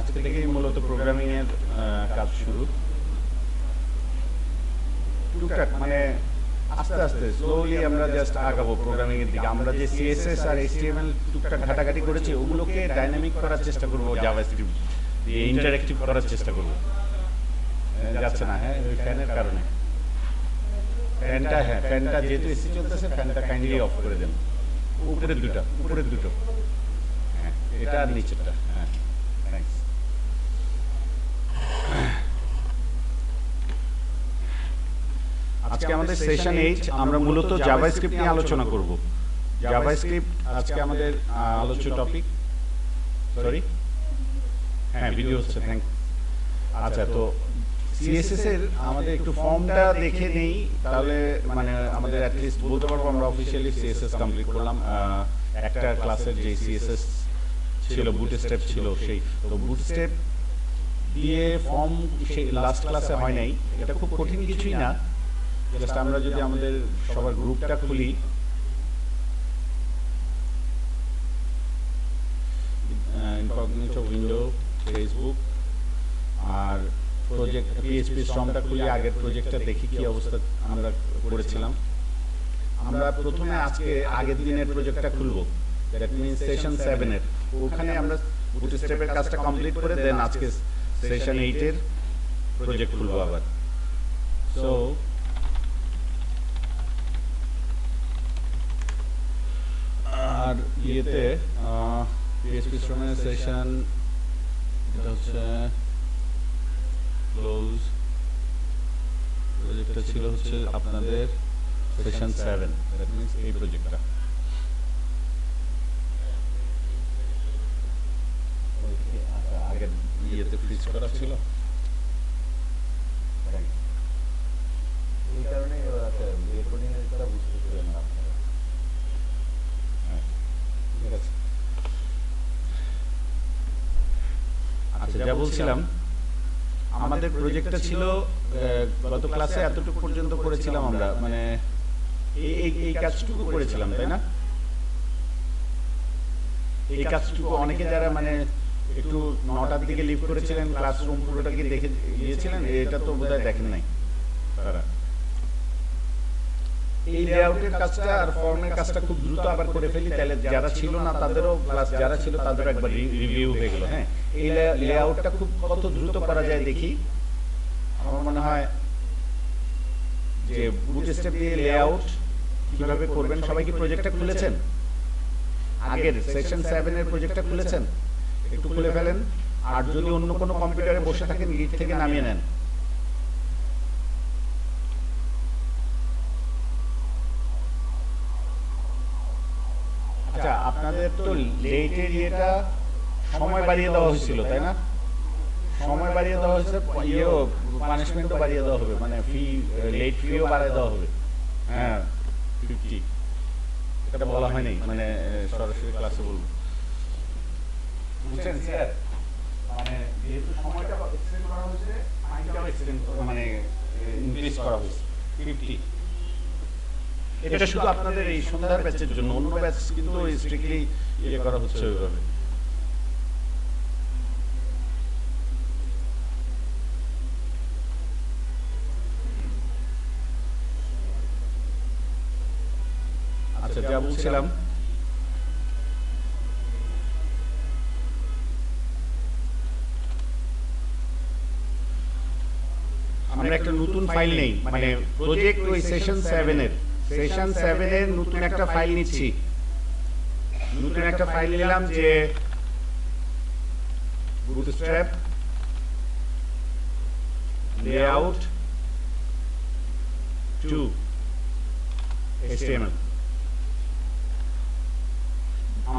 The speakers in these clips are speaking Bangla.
আজকে থেকেই মূলত প্রোগ্রামিং এর কাজ শুরু। টুকটাক মানে আস্তে আস্তে স্লোলি আমরা জাস্ট আগাবো প্রোগ্রামিং এর দিকে। আমরা যে সিএসএস আর এইচটিএমএল টুকটাক ঘাটাঘাটি করেছি ওগুলোকে ডাইনামিক করার চেষ্টা করবো, জাভাস্ক্রিপ্ট দিয়ে ইন্টারঅ্যাক্টিভ করার চেষ্টা করবো। যাচ্ছে না, হ্যাঁ ওই ফ্যানের কারণে। ফ্যানটা যেহেতু এসি চলতেছে ফ্যানটা কাইন্ডলি অফ করে দেন। উপরের দুটো, হ্যাঁ এটা আর নিচেরটা, হ্যাঁ থ্যাঙ্কস। আজকে আমাদের সেশন 8, আমরা মূলত জাভাস্ক্রিপ্ট নিয়ে আলোচনা করব। জাভাস্ক্রিপ্ট আজকে আমাদের আলোচ্য টপিক। সরি, হ্যাঁ ভিডিও হচ্ছে, থ্যাংক। আচ্ছা, তো সিএসএস এর আমাদের একটু ফর্মটা দেখে নেই, তাহলে মানে আমাদের অ্যাটলিস্ট বলতে পারবো আমরা অফিসিয়ালি সিএসএস কমপ্লিট করলাম। একটা ক্লাসের যে সিএসএস ছিল বুটস্ট্র্যাপ ছিল, সেই তো বুটস্ট্র্যাপ দিয়ে ফর্ম সেই লাস্ট ক্লাসে হয় নাই। এটা খুব কঠিন কিছুই না, জাস্ট আমরা যদি আমাদের সবার গ্রুপটা খুলি, ইনকগনিটো উইন্ডো, ফেসবুক আর প্রজেক্ট পিএইচপি ফর্মটা খুলি, আগের প্রজেক্টটা দেখি কি অবস্থা আমরা করেছিলাম। আমরা প্রথমে আজকে আগের দিনের প্রজেক্টটা খুলবো, দ্যাট মিনস সেশন 7 এর। ওখানে আমরা বুটস্ট্র্যাপের কাজটা কমপ্লিট করে দেন আজকে সেশন 8 এর প্রজেক্ট খুলবো আবার। সো আর ইয়েতে পিএইচপি ফর্মের সেশন এটা হচ্ছে ক্লোজ, প্রজেক্টটা ছিল হচ্ছে আপনাদের সেশন 7, দ্যাট মিনস এই প্রজেক্টটা। আগে ইয়েতে ফ্রিজ করা ছিল, এই কারণে রেকর্ডিং এরটা বুঝতে পারলেন না আপনারা। ঠিক আছে, আচ্ছা যা বলছিলাম, আমাদের প্রজেক্টটা ছিল গত ক্লাসে এতটুকু পর্যন্ত করেছিলাম আমরা, মানে এই কাজটুকু করেছিলাম, তাই না? এই কাজটুকু অনেকে যারা মানে একটু 9টার দিকে লিভ করেছিলেন, ক্লাসরুম পুরোটা কি দেখে গিয়েছিলেন? এটা তো বোধহয় দেখেন নাই তারা। এই লেআউটের কাজটা আর ফর্মের কাজটা খুব দ্রুত আবার করে ফেলি, তাহলে যারা ছিল না তাদেরও, প্লাস যারা ছিল তাদেরও একবার রিভিউ হয়ে গেল। হ্যাঁ, এই লেআউটটা খুব কত দ্রুত করা যায় দেখি। আমার মনে হয় যে বুটস্ট্র্যাপ দিয়ে লেআউট কিভাবে করবেন, সবাই কি প্রজেক্টটা খুলেছেন? আগের সেশন 7 এর প্রজেক্টটা খুলেছেন? একটু খুলে ফেলেন, আর যদি অন্য কোনো কম্পিউটারে বসে থাকেন গিট থেকে নামিয়ে নেন। আচ্ছা, আপনাদের তো লেটের ইয়েটা সময় বাড়িয়ে দেওয়া হয়েছিল, তাই না? সময় বাড়িয়ে দেওয়া হয়েছে, ইয়েও পানিশমেন্টও বাড়িয়ে দেওয়া হবে, মানে ফি, লেট ফিও বাড়িয়ে দেওয়া হবে। হ্যাঁ 50, এটা বলা হয় নাই, মানে সরাসরি ক্লাসে বলবো, বুঝছেন স্যার? মানে যেহেতু সময়টা এক্সটেন্ড করা হয়েছে, ফাইনটাও এক্সটেন্ড মানে ইনক্রিজ করা হয়েছে 50। এটা শুধু আপনাদের এই সন্ধ্যার ব্যাচের জন্য, অন্য ব্যাচ কিন্তু স্ট্রিক্টলি ইয়ে করা হচ্ছে ওইভাবে। আচ্ছা, যা বলছিলাম, আমরা একটা নতুন ফাইল নেই, মানে প্রজেক্ট ওই সেশন 7 এর নতুন একটা ফাইল নিচ্ছি। নতুন একটা ফাইল নিলাম যে বুটস্ট্র্যাপ লেআউট 2 HTML।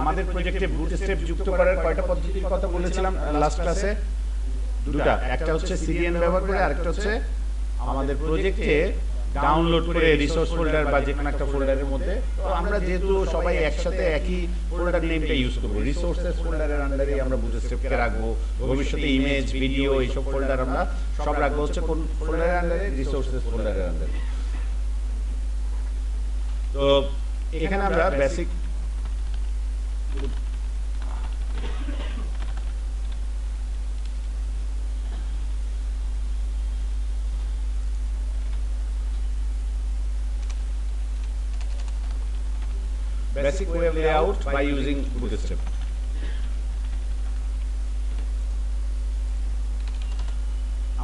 আমাদের প্রজেক্টে বুটস্ট্র্যাপ যুক্ত করার কয়টা পদ্ধতির কথা বলেছিলাম লাস্ট ক্লাসে? দুটা, একটা হচ্ছে সিডিএন ব্যবহার করে, আরেকটা হচ্ছে আমাদের প্রজেক্টে ডাউনলোড করে রিসোর্স ফোল্ডার বা যে কোনো একটা ফোল্ডারের মধ্যে। তো আমরা যেহেতু সবাই একসাথে একই ফোল্ডার নেমটা ইউজ করবো, রিসোর্সেস ফোল্ডারের আন্ডারে আমরা বুটস্ট্র্যাপকে রাখবো। ভবিষ্যতে ইমেজ, ভিডিও এইসব ফোল্ডার আমরা সব রাখবো হচ্ছে কোন ফোল্ডারের আন্ডারে? রিসোর্সেস ফোল্ডারের আন্ডারে। তো এখানে আমরা basic basic web layout by using Bootstrap.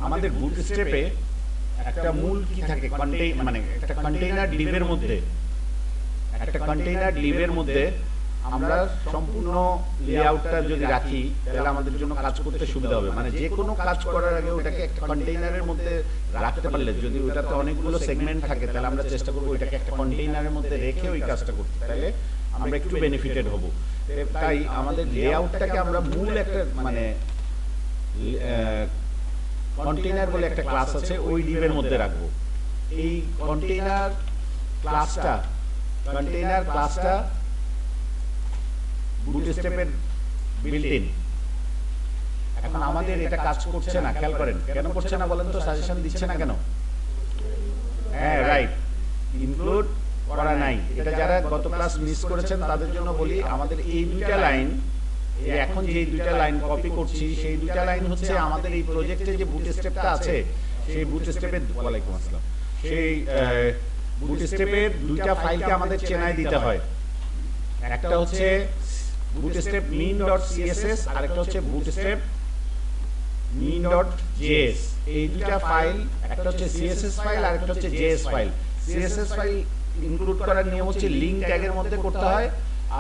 আমাদের বুটস্ট্র্যাপে একটা মূল কি থাকে মানে একটা কন্টেইনার ডিভের মধ্যে আমরা সম্পূর্ণ লেআউটটা যদি রাখি তাহলে আমাদের জন্য কাজ করতে সুবিধা হবে মানে যে কোনো কাজ করার আগে ওটাকে একটা কন্টেইনারের মধ্যে রাখতে পারলে যদি ওটাতে অনেকগুলো সেগমেন্ট থাকে তাহলে আমরা চেষ্টা করব ওটাকে একটা কন্টেইনারের মধ্যে রেখে ওই কাজটা করতে তাহলে আমরা একটু বেনিফিটেড হব তাই আমাদের লেআউটটাকে আমরা মূল একটা মানে কন্টেইনার বলে একটা ক্লাস আছে ওই ডিভের মধ্যে রাখবো এই কন্টেইনার ক্লাসটা বুটস্ট্র্যাপের বিল্ট ইন এখন আমাদের এটা কাজ করছে না খেয়াল করেন কেন করছে না বলেন তো সাজেশন দিচ্ছে না কেন হ্যাঁ রাইট ইনক্লুড করা নাই এটা যারা গত ক্লাস মিস করেছেন তাদের জন্য বলি আমাদের এই দুইটা লাইন এখন যে দুইটা লাইন কপি করছি সেই দুইটা লাইন হচ্ছে আমাদের এই প্রজেক্টে যে বুটস্ট্র্যাপটা আছে সেই বুটস্ট্র্যাপের ওয়ালাইকুম আসসালাম সেই বুটস্ট্র্যাপের দুইটা ফাইলকে আমাদের চেনায় দিতে হয় একটা হচ্ছে bootstrap mean.css আর একটা হচ্ছে bootstrap mean.js এই দুইটা ফাইল একটা হচ্ছে css ফাইল আর একটা হচ্ছে js file css file include করার নিয়ম হচ্ছে লিংক ট্যাগের মধ্যে করতে হয়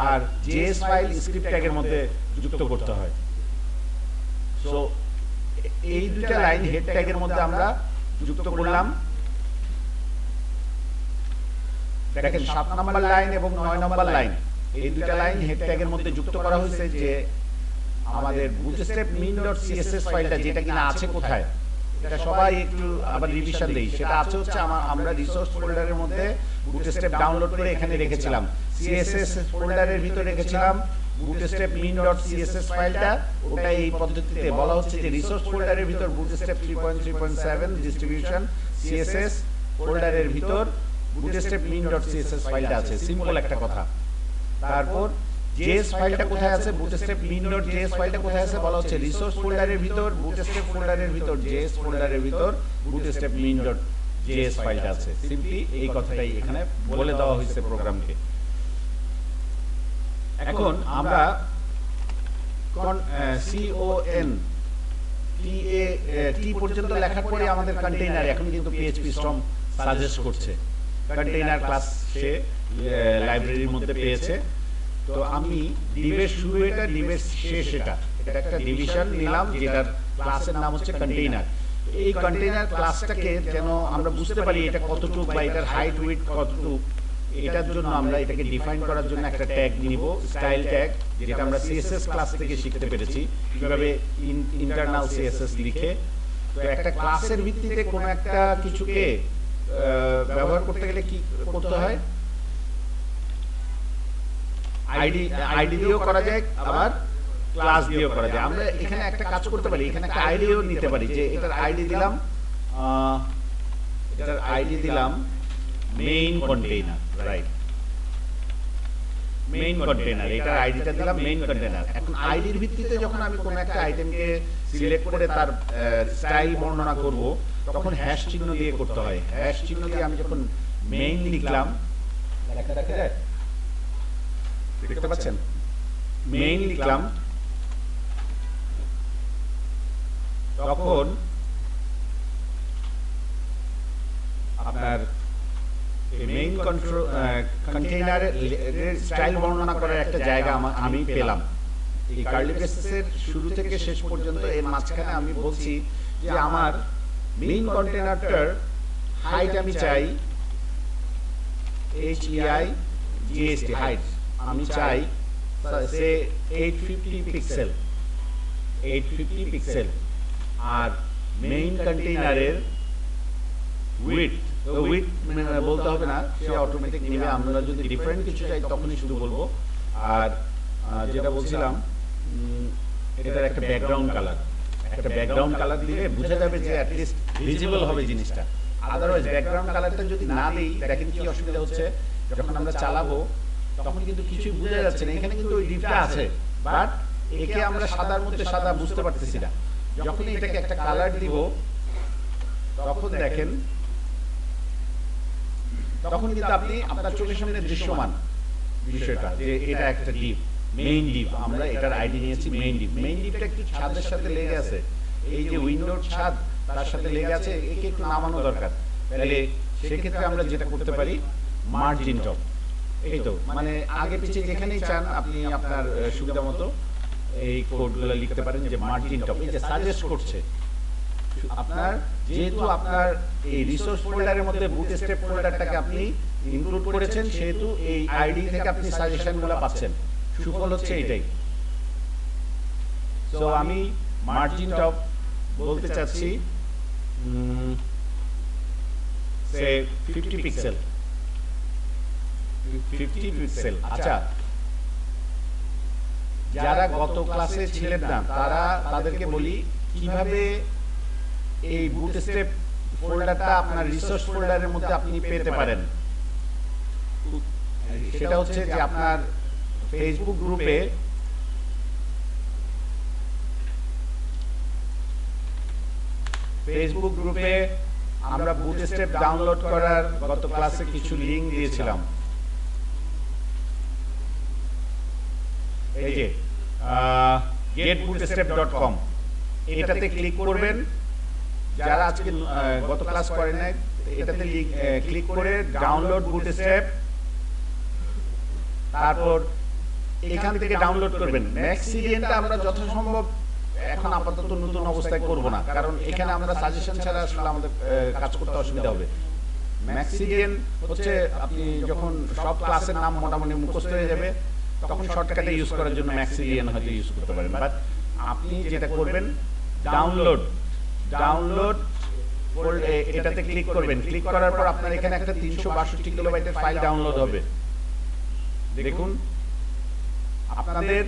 আর js ফাইল স্ক্রিপ্ট ট্যাগের মধ্যে যুক্ত করতে হয় সো এই দুইটা লাইন হেড ট্যাগের মধ্যে আমরা যুক্ত করলাম দেখেন 7 নম্বর লাইন এবং 9 নম্বর লাইন এই দুইটা লাইন হেড ট্যাগের মধ্যে যুক্ত করা হয়েছে যে আমাদের bootstrap mean.css ফাইলটা যেটা কিনা আছে কোথায় এটা সবাই একটু আবার রিভিশন দেই সেটা আছে হচ্ছে আমরা রিসোর্স ফোল্ডারের মধ্যে bootstrap ডাউনলোড করে এখানে রেখেছিলাম css ফোল্ডারের ভিতরে রেখেছিলাম bootstrap mean.css ফাইলটা ওটা এই পদ্ধতিতে বলা হচ্ছে যে রিসোর্স ফোল্ডারের ভিতর bootstrap 3.3.7 ডিস্ট্রিবিউশন css ফোল্ডারের ভিতর bootstrap mean.css ফাইলটা আছে সিম্পল একটা কথা তারপর js ফাইলটা কোথায় আছে bootstrap mean.js ফাইলটা কোথায় আছে বলা হচ্ছে রিসোর্স ফোল্ডারের ভিতর bootstrap ফোল্ডারের ভিতর js ফোল্ডারের ভিতর bootstrap mean.js ফাইলটা আছে সিম্পলি এই কথাটাই এখানে বলে দেওয়া হয়েছে প্রোগ্রামকে এখন আমরা con t পর্যন্ত লেখার পরে আমাদের কন্টেইনার এখন কিন্তু PHP Storm সাজেস্ট করছে কন্টেইনার ক্লাস সে লাইব্রেরির মধ্যে পেয়েছে তো আমি ডিভের শুরু এটা ডিভের শেষ এটা একটা ডিভিশন নিলাম যেটার ক্লাসের নাম হচ্ছে কন্টেইনার এই কন্টেইনার ক্লাসটাকে যেন আমরা বুঝতে পারি এটা কতটুকু বা এটার হাইট উইডথ কতটুকু এটার জন্য আমরা এটাকে ডিফাইন করার জন্য একটা ট্যাগ নিব স্টাইল ট্যাগ যেটা আমরা সিএসএস ক্লাস থেকে শিখতে পেরেছি কিভাবে ইন্টারনাল সিএসএস লিখে তো একটা ক্লাসের ভিত্তিতে কোনো একটা কিছুকে ব্যবহার করতে গেলে কি করতে হয় আইডি দিয়েও করা যায় আবার ক্লাস দিয়েও করা যায় আমরা এখানে একটা কাজ করতে পারি এখানে একটা আইডিও নিতে পারি যে এটার আইডি দিলাম main container right main container এটার আইডিটা দিলাম মেইন কন্টেইনার এখন আইডির ভিত্তিতে যখন আমি কোনো একটা আইটেমকে সিলেক্ট করে তার স্টাইল বর্ণনা করব তখন হ্যাশ চিহ্ন দিয়ে করতে হয় হ্যাশ চিহ্ন দিয়ে আমি যখন মেইন লিখলাম দেখতে পাচ্ছেন মেইন লিখলাম তখন আপনার মেইন কন্টেইনারের স্টাইল বর্ণনা করার একটা জায়গা আমি পেলাম এই কার্লি ব্রেসেসের শুরু থেকে শেষ পর্যন্ত এর মাঝখানে আমি বলছি যে আমার মেইন কন্টেইনারটার হাইট আমি চাই HEIGHT হাইট আমি চাই সে 850 পিক্সেল আর মেইন কন্টেইনারের উইডথ বলতে হবে না সে অটোমেটিক নেবে আমরা যদি ডিফারেন্ট কিছু চাই তখনই শুধু বলবো আর যেটা বলছিলাম এটার একটা ব্যাকগ্রাউন্ড কালার দিলে বোঝা যাবে যে অ্যাট লিস্ট ভিজিবল হবে জিনিসটা আদারওয়াইজ ব্যাকগ্রাউন্ড কালারটা যদি না দেই দেখেন কি অসুবিধা হচ্ছে যখন আমরা চালাবো তখন কিন্তু কিছুই বোঝা যাচ্ছে না এখানে কিন্তু ওই ডিপটা আছে বাট একে আমরা সাদার মধ্যে সাদা বুঝতে পারতেছি না যখনই এটাকে একটা কালার দিব তখন দেখেন তখন কিন্তু আপনি আপনার চোখের সামনে দৃশ্যমান বিষয়টা যে এটা একটা ডিপ, মেইন ডিপ, আমরা এটার আইডি নিয়েছি মেইন ডিপ। মেইন ডিপটা একটু ছাদের সাথে লেগে আছে, এই যে উইন্ডোর ছাদ তার সাথে লেগে আছে, একে একটু নামানো দরকার। তাহলে সেক্ষেত্রে আমরা যেটা করতে পারি, মার্জিন টপ, এই তো মানে আগে পিছিয়ে যেখানেই চান আপনি আপনার সুবিধা মতো এই কোডগুলো লিখতে পারেন যে মার্জিন টপ। এই যে সাজেস্ট করছে আপনার, যেহেতু আপনার এই রিসোর্স ফোল্ডারের মধ্যে বুটস্ট্র্যাপ ফোল্ডারটাকে আপনি ইনক্লুড করেছেন, সেহেতু এই আইডি থেকে আপনি সাজেশনগুলো পাচ্ছেন। সুফল হচ্ছে এটাই। সো আমি মার্জিন টপ বলতে চাচ্ছি সে 50 পিক্সেল, 50 পিক্সেল। আচ্ছা, যারা গত ক্লাসে ছিলেন না তাদেরকে বলি কিভাবে এই বুটস্ট্র্যাপ ফোল্ডারটা আপনার রিসোর্স ফোল্ডারের মধ্যে আপনি পেতে পারেন। সেটা হচ্ছে যে আপনার ফেসবুক গ্রুপে আমরা বুটস্ট্র্যাপ ডাউনলোড করার গত ক্লাসে কিছু লিংক দিয়েছিলাম। এই যে getbootstrap.com, এটাতে ক্লিক করবেন। যারা আজকে গত ক্লাস করেন নাই, এটাতে ক্লিক করে ডাউনলোড বুটস্ট্র্যাপ, তারপর এখান থেকে ডাউনলোড করবেন। ম্যাক্সিডিয়ানটা আমরা যথাসম্ভব এখন আপাতত নতুন অবস্থায় করব না, কারণ এখানে আমরা সাজেশন ছাড়া আসলে আমাদের কাজ করতে অসুবিধা হবে। ম্যাক্সিডিয়ান হচ্ছে আপনি যখন সব ক্লাসের নাম মোটামুটি মুখস্থ হয়ে যাবে, তখন শর্টকাটে ইউজ করার জন্য ম্যাক্সিডিয়ান হয়তো ইউজ করতে পারেন। বাট আপনি যেটা করবেন, ডাউনলোড এটাতে ক্লিক করবেন। ক্লিক করার পর আপনার এখানে একটা 362 কিলোবাইটের ফাইল ডাউনলোড হবে। দেখুন আপনাদের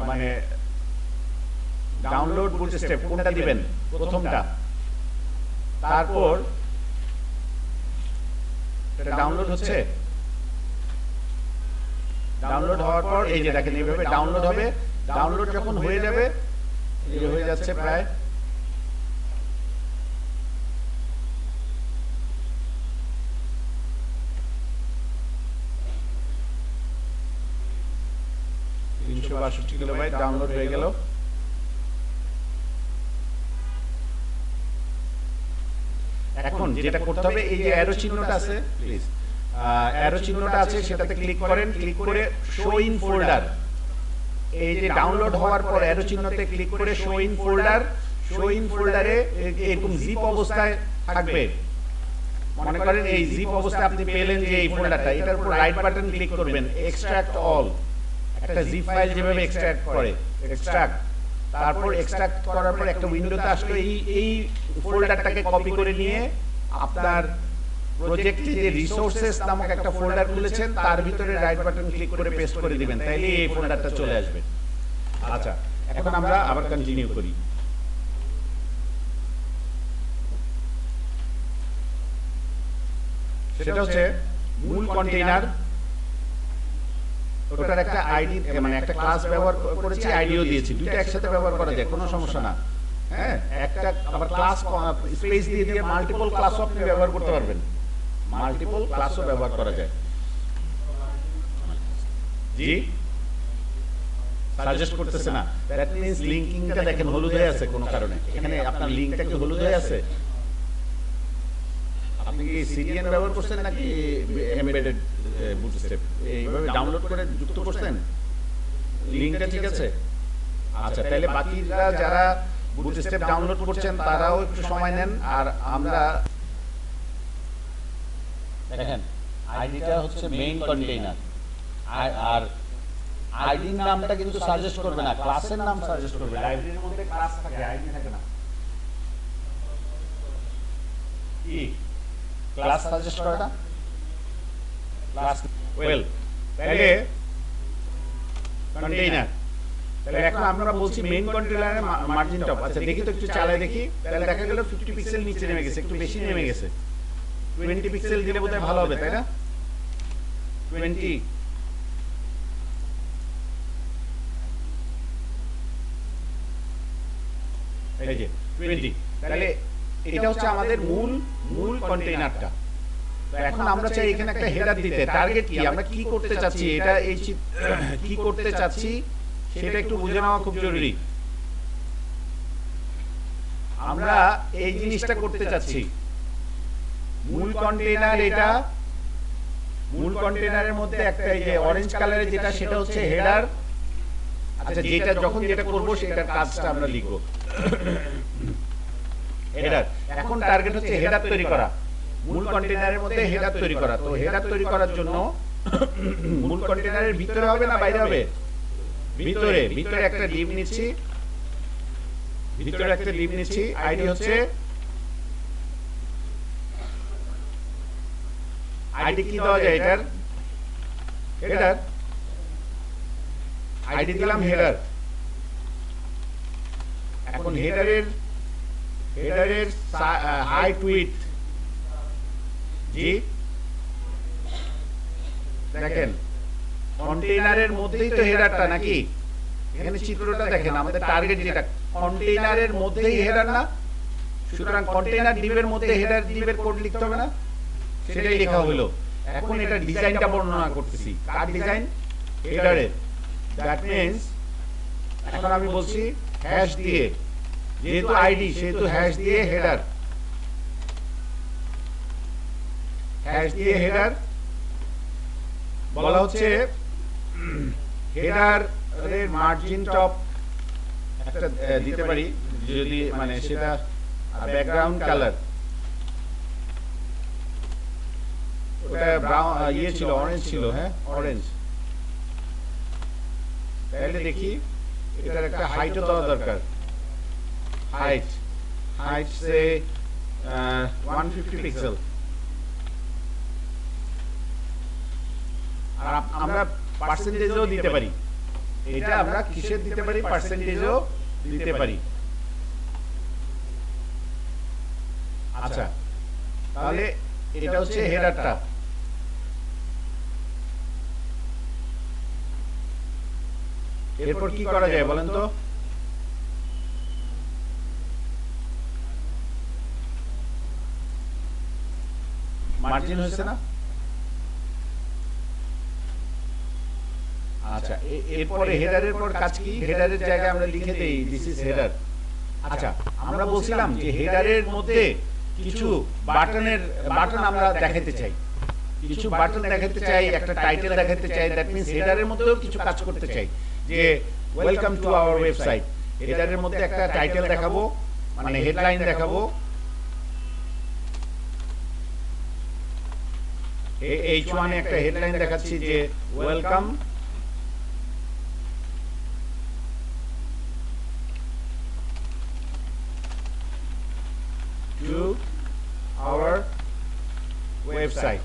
মানে ডাউনলোড বুটস্ট্র্যাপ কোনটা দিবেন, প্রথমটা। তারপর এটা ডাউনলোড হচ্ছে, ডাউনলোড হওয়ার পর এই যে দেখেন এইভাবে ডাউনলোড হবে। ডাউনলোড যখন হয়ে যাবে, এই যে হয়ে যাচ্ছে প্রায়, কিলোবাইট ডাউনলোড হয়ে গেল। এখন যেটা করতে হবে, এই যে অ্যারো চিহ্নটা আছে, প্লিজ অ্যারো চিহ্নটা আছে সেটাতে ক্লিক করেন। ক্লিক করে শো ইন ফোল্ডার, এই যে ডাউনলোড হওয়ার পর অ্যারো চিহ্নতে ক্লিক করে show in folder, show in ফোল্ডারে এরকম জিপ অবস্থায় থাকবে। মনে করেন এই জিপ অবস্থায় আপনি পেলেন যে এই ফোল্ডারটা, এটার উপর রাইট বাটন ক্লিক করবেন, এক্সট্রাক্ট অল। একটা জিপ ফাইল যেভাবে এক্সট্রাক্ট করে, এক্সট্রাক্ট, তারপর এক্সট্রাক্ট করার পর একটা উইন্ডোতে আসলো, এই ফোল্ডারটাকে কপি করে নিয়ে আপনার প্রজেক্টে যে রিসোর্সেস নামক একটা ফোল্ডার খুলেছেন, তার ভিতরে রাইট বাটন ক্লিক করে পেস্ট করে দিবেন, তাইলে এই ফোল্ডারটা চলে আসবে। আচ্ছা, এখন আমরা আবার কন্টিনিউ করি। সেটা হচ্ছে মূল কন্টেইনার, ওটার একটা আইডি মানে একটা ক্লাস ব্যবহার করেছি, আইডিও দিয়েছি, দুইটা একসাথে ব্যবহার করা যায়, কোনো সমস্যা না। হ্যাঁ, একটা আবার ক্লাস স্পেস দিয়ে দিয়ে মাল্টিপল ক্লাসও আপনি ব্যবহার করতে পারবেন, মাল্টিপল ক্লাসও ব্যবহার করা যায়। জি সাজেস্ট করতেছে না, দ্যাট মিন্স লিংকিংটা দেখেন হলুদ হয়ে আছে কোনো কারণে। এখানে আপনার লিংকটা কি হলুদ হয়ে আছে? আপনি কি সিডিএন ব্যবহার করছেন নাকি এমবেডেড বুটস্ট্র্যাপ এইভাবে ডাউনলোড করে যুক্ত করছেন? লিংকটা ঠিক আছে? আচ্ছা, তাহলে বাকিরা যারা বুটস্ট্র্যাপ ডাউনলোড করছেন তারাও একটু সময় নেন। আর আমরা দেখেন আইডিটা হচ্ছে মেইন কন্টেইনার, আর আইডির নামটা কিন্তু সাজেস্ট করবে না, ক্লাসের নাম সাজেস্ট করবে। লাইব্রেরির মধ্যে ক্লাস থাকে, আইডি থাকে না। কি ক্লাস সাজেস্ট করে না? ক্লাস ওয়েল, তাহলে কন্টেইনার, তাহলে এখন আমরা বলছি মেইন কন্টেইনারে মার্জিন টপ। আচ্ছা দেখি তো, একটু চালায় দেখি। তাহলে দেখা গেল 50 পিক্সেল নিচে নেমে গেছে, একটু বেশি নেমে গেছে। 20 পিক্সেল দিলে বোধহয় ভালো হবে, তাই না? 20, এই যে 20। তাহলে এটা হচ্ছে আমাদের মূল কন্টেইনারটা। তো এখন আমরা চাই এখানে একটা হেডার দিতে। টার্গেট কি, আমরা কি করতে চাচ্ছি, এটা এই কি করতে চাচ্ছি সেটা একটু বুঝে নেওয়া খুব জরুরি। আমরা এই জিনিসটা করতে চাচ্ছি, মূল কন্টেইনার এটা, মূল কন্টেইনারের মধ্যে একটা এই যে অরেঞ্জ কালারের যেটা সেটা হচ্ছে হেডার। আচ্ছা, যেটা যখন যেটা করব সেটার কাজটা আমরা লিখব হেডার। এখন টার্গেট হচ্ছে হেডার তৈরি করা, মূল কন্টেইনারের মধ্যে হেডার তৈরি করা। তো হেডার তৈরি করার জন্য মূল কন্টেইনারের ভিতরে হবে না বাইরে হবে? ভিতরে। ভিতরে একটা ডিভ নিচ্ছি, ভিতরে একটা ডিভ নিচ্ছি। আইডি হচ্ছে, আইডি কি দেওয়া যায় এটার? হেডার। আইডি দিলাম হেডার। এখন হেডারের হাইট উইডথ, জি দেখেন কন্টেইনারের মধ্যেই তো হেডারটা নাকি? এখানে চিত্রটা দেখেন, আমাদের টার্গেট যেটা কন্টেইনারের মধ্যেই হেডার না, সুতরাং কন্টেইনার ডিভের মধ্যে হেডার ডিভের কোড লিখতে হবে না, সেটাই লেখা হলো। এখন এটা ডিজাইনটা বর্ণনা করতেছি, কার ডিজাইন? হেডারের। দ্যাট মিন্স এখন আমি বলছি হ্যাশ দিয়ে, যেহেতু আইডি সেহেতু হ্যাশ দিয়ে হেডার, হ্যাশ দিয়ে হেডার বলা হচ্ছে। হেডার এর মার্জিন টপ একটা দিতে পারি যদি, মানে সেটা ব্যাকগ্রাউন্ড কালার ওটা ব্রাউন ইয়ে ছিল, অরেঞ্জ ছিল, হ্যাঁ অরেঞ্জ। তাহলে দেখি এটার একটা হাইটও দেওয়া দরকার। হাইট সে 150 পিক্সেল। আর আমরা পার্সেন্টেজও দিতে পারি, এটা আমরা কিসের দিতে পারি? পার্সেন্টেজও দিতে পারি। আচ্ছা, তাহলে এটা হচ্ছে হেডারটা। এরপর কি করা যায় বলেন তো? মার্জিন হয়েছে না? আচ্ছা, এরপরে হেডারের পর কাজ কি? হেডারের জায়গায় আমরা লিখে দেই দিস ইজ হেডার। আচ্ছা, আমরা বলছিলাম যে হেডারের মধ্যে কিছু বাটন আমরা দেখাতে চাই, কিছু বাটন দেখাতে চাই, একটা টাইটেল দেখাতে চাই। দ্যাট মিন্স হেডারের মধ্যেও কিছু কাজ করতে চাই, যে ওয়েলকাম টু আওয়ার ওয়েবসাইট। হেডারের মধ্যে একটা টাইটেল দেখাবো, মানে হেডলাইন দেখাবো। H1 এ একটা হেডলাইন দেখাচ্ছি যে ওয়েলকাম টু আওয়ার ওয়েবসাইট।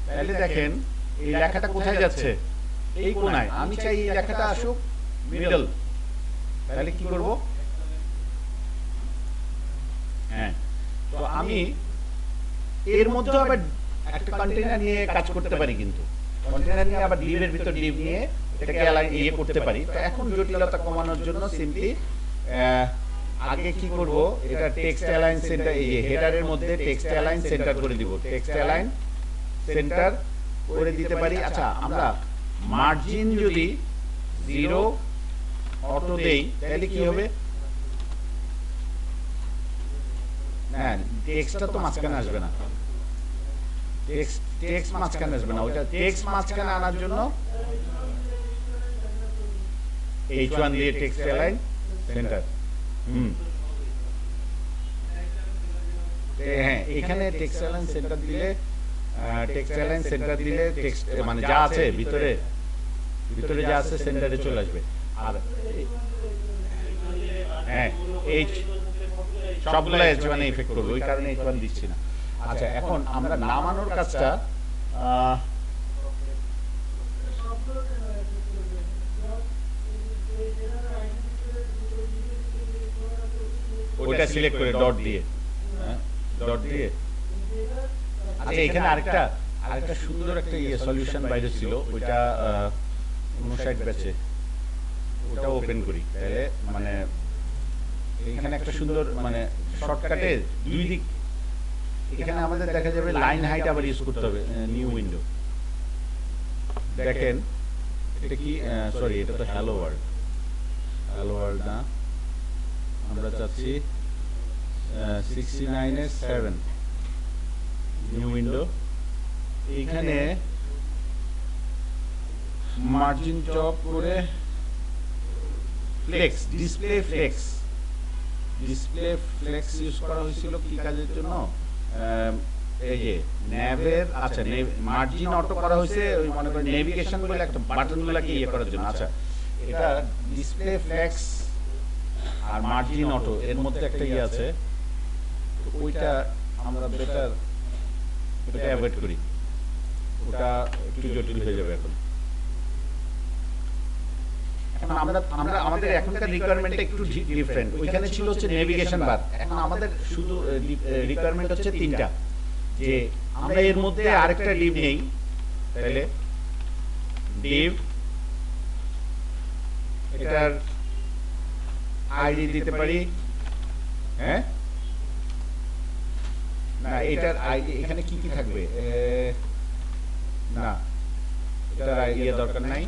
তাহলে দেখেন এই লেখাটা কোথায় যাচ্ছে? এই কোণায়। আমি চাই এই লেখাটা আসুক মিডল। তাহলে কি করব? হ্যাঁ, তো আমি এর মধ্যে আবার একটা কন্টেইনার নিয়ে কাজ করতে পারি, কিন্তু কন্টেইনার নিয়ে আবার ডিভের ভিতর ডিভ নিয়ে এটাকে ইয়ে করতে পারি। তো এখন জটিলতা কমানোর জন্য সিম্পলি আগে কি করব, এটা টেক্সট অ্যালাইন সেন্টার, এই যে হেডারের মধ্যে টেক্সট অ্যালাইন সেন্টার করে দিব। টেক্সট অ্যালাইন সেন্টার করে দিতে পারি। আচ্ছা, আমরা মার্জিন যদি 0 অটো দেই তাহলে কি হবে? হ্যাঁ, টেক্সটটা তো মাঝখানে আসবে না, টেক্সট মাঝখানে আসবে না। ওটা টেক্সট মাঝখানে আনার জন্য H1 দিয়ে টেক্সট অ্যালাইন সেন্টার। হ্যাঁ, এখানে টেক্সট অ্যালাইন সেন্টার দিলে, টেক্সট অ্যালাইন সেন্টার দিলে টেক্সট মানে যা আছে ভিতরে যা আছে সেন্টারে চলে আসবে। আর হ্যাঁ, সবগুলো H1 ইফেক্ট করবে, ওই কারণে H1 দিচ্ছি না। আচ্ছা, এখন আমরা নামানোর কাজটা ওইটা সিলেক্ট করে ডট দিয়ে, ডট দিয়ে। আচ্ছা, এখানে আরেকটা সুন্দর একটা সলিউশন বাইরে ছিল, ওইটা 59 ব্যাচে, ওটা ওপেন করি। তাহলে মানে এখানে একটা সুন্দর মানে শর্টকাটে এখানে আমাদের দেখা যাবে লাইন হাইট আবার ইউজ করতে হবে, নিউ উইন্ডো। দেখেন এটা কি, সরি এটা তো হ্যালো ওয়ার্ল্ড, হ্যালো ওয়ার্ল্ড না, আমরা চাচ্ছি 69/7 নিউ উইন্ডো। এইখানে মার্জিন টপ করে flex, display flex, display flex use করা হয়েছিল কি কাজের জন্য? এই যে ন্যাভের, আচ্ছা মার্জিন অটো করা হয়েছে ওই মনে করেন নেভিগেশন বলে একটা বাটনগুলোকে ইয়ে করার জন্য। আচ্ছা এটা ডিসপ্লে ফ্লেক্স আর মার্জিন অটো এর মধ্যে একটা ইয়ে আছে, ওইটা আমরা বেটার ওটা অ্যাভয়েড করি, ওটা একটু জটিল হয়ে যাবে এখন। এখন আমরা আমাদের এখনকার রিকোয়ারমেন্টটা একটু ডিফারেন্ট। ওইখানে ছিল হচ্ছে নেভিগেশন বার, এখন আমাদের শুধু রিকোয়ারমেন্ট হচ্ছে তিনটা, যে আমরা এর মধ্যে আরেকটা ডিভ নেই, তাহলে ডিভ এটার আইডি দিতে পারি, হ্যাঁ না এটার আইডি এখানে কি কি থাকবে, না এটার আইডিয়া দরকার নাই।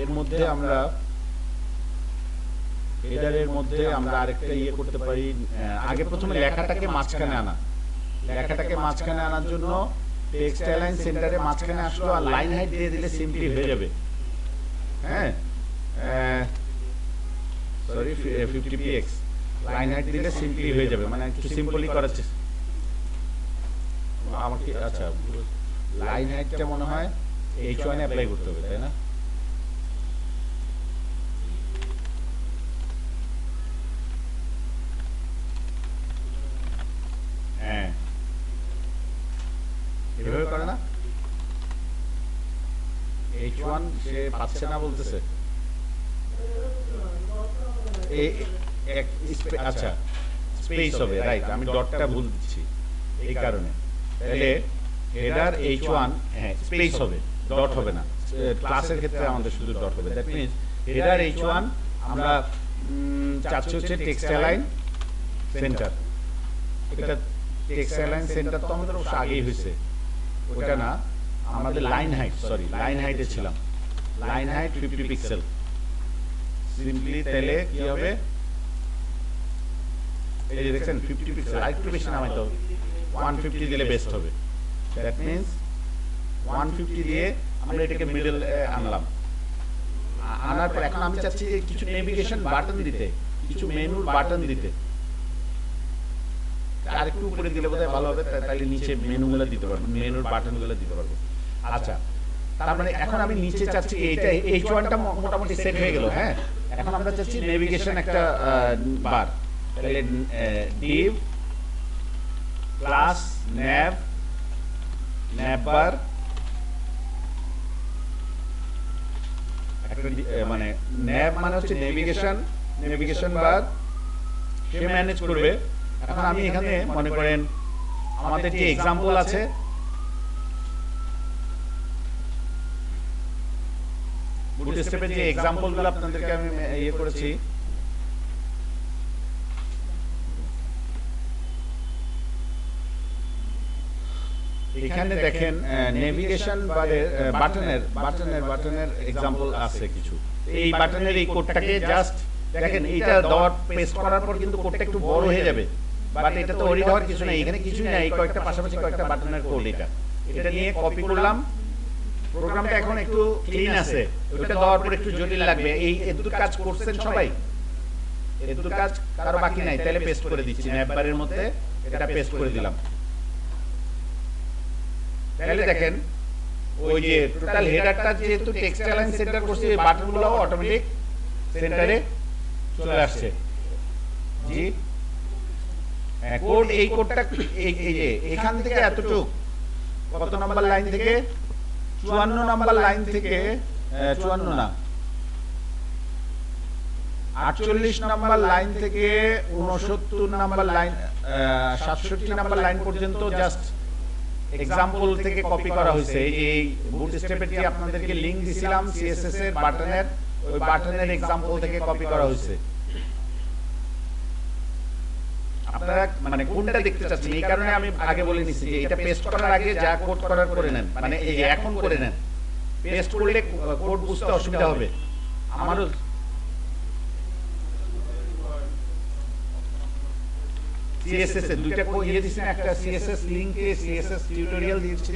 এর মধ্যে আমরা হেডারের মধ্যে আমরা আরেকটা ইয়ে করতে পারি, আগে প্রথমে লেখাটাকে মাঝখানে আনা, লেখাটাকে মাঝখানে আনার জন্য টেক্সট অ্যালাইন সেন্টারে মাঝখানে আসলো, আর লাইন হাইট দিয়ে দিলে সিম্পলি হয়ে যাবে। হ্যাঁ সরি 50px লাইন হাইট দিলে সিম্পলি হয়ে যাবে, মানে একটু সিম্পলি করার চেষ্টা আমাকে। আচ্ছা লাইন হাইটটা মনে হয় H1 এ অ্যাপ্লাই করতে হবে, তাই না? হ্যাঁ এভাবে করে না, H1 সে পাচ্ছে না বলতেছে। আচ্ছা স্পেস হবে, রাইট, আমি ডটটা ভুল দিচ্ছি এই কারণে। তাহলে হেডার H1 হ্যাঁ স্পেস হবে, ডট হবে না, ক্লাসের ক্ষেত্রে আমাদের শুধু ডট হবে। দ্যাট মিন্স হেডার H1 আমরা চাচ্ছি হচ্ছে টেক্সট অ্যালাইন সেন্টার। এটা টেক্সট অ্যালাইন সেন্টার তো আমাদের আগেই হয়েছে, ওটা না, আমাদের লাইন হাইট, সরি লাইন হাইটে ছিলাম, লাইন হাইট 50 পিক্সেল সিম্পলি। তাহলে কি হবে, এই যে দেখছেন 50 পিক্সেল, আরেকটু বেশি নামাইতে হবে, 150 দিলে বেস্ট হবে। দ্যাট মিন্স 150 দিয়ে আমরা এটাকে মিডল আনলাম, আনার পর এখন আমি চাচ্ছি যে কিছু নেভিগেশন বাটন দিতে, কিছু মেনুর বাটন দিতে, আরেকটু উপরে দিলে বোধহয় ভালো হবে, তাহলে নিচে মেনুগুলো দিতে পারবো, মেনুর বাটনগুলো দিতে পারবো। আচ্ছা তার মানে এখন আমি নিচে চাচ্ছি এইটা H1টা মোটামুটি সেট হয়ে গেল। হ্যাঁ এখন আমরা চাচ্ছি নেভিগেশন একটা বার, তাহলে ডিভ ক্লাস ন্যাভ, ন্যাভ বার, মানে ন্যাভ মানে হচ্ছে নেভিগেশন, নেভিগেশন বার সে ম্যানেজ করবে। এখন আমি এখানে মনে করেন আমাদের যে এক্সাম্পল আছে, বুটস্ট্র্যাপের যে এক্সাম্পলগুলো আপনাদেরকে আমি ইয়ে করেছি, এখানে দেখেন নেভিগেশন বাটনের এক্সাম্পল আছে কিছু। এই বাটনের এই কোডটাকে জাস্ট দেখেন, এইটা দেওয়ার পেস্ট করার পর কিন্তু কোডটা একটু বড় হয়ে যাবে, বাট এটা তো ওরি হওয়ার কিছু নাই, এখানে কিছুই নাই, এই কয়েকটা পাশাপাশি কয়েকটা বাটনের কোড। এটা নিয়ে কপি করলাম, প্রোগ্রামটা এখন একটু ক্লিন আছে, ওটা দেওয়ার পর একটু জটিল লাগবে। এই এদুর কাজ করছেন সবাই, এদুর কাজ কারো বাকি নাই, তাহলে পেস্ট করে দিচ্ছি, ন্যাভবারের মধ্যে এটা পেস্ট করে দিলাম। তাহলে দেখেন ওই যে টোটাল হেডারটা যেহেতু টেক্সট অ্যালাইন সেন্টার করছে, এই বাটনগুলো অটোমেটিক সেন্টারে চলে আসছে। জি কোড, এই কোডটা এই যে এখান থেকে এতটুক, কত নাম্বার লাইন থেকে, 54 নাম্বার লাইন থেকে, 54 না 48 নাম্বার লাইন থেকে 69 নাম্বার লাইন, 67 নাম্বার লাইন পর্যন্ত জাস্ট এক্সাম্পল থেকে কপি করা হয়েছে। এই বুটস্ট্র্যাপের যে আপনাদেরকে লিংক দিছিলাম সিএসএস এর বাটনের, ওই বাটনের এক্সাম্পল থেকে কপি করা হয়েছে। আপনারা মানে কোনটা দেখতে চাচ্ছেন, এই কারণে আমি আগে বলে নিচ্ছি যে এটা পেস্ট করার আগে যা কোড করার করে নেন, মানে এই যে এখন করে নেন, পেস্ট করলে কোড বুঝতে অসুবিধা হবে। আমারও সিএসএস এর দুইটা ইয়ে দিচ্ছি না, একটা সিএসএস লিংকে সিএসএস টিউটোরিয়াল দিয়েছি,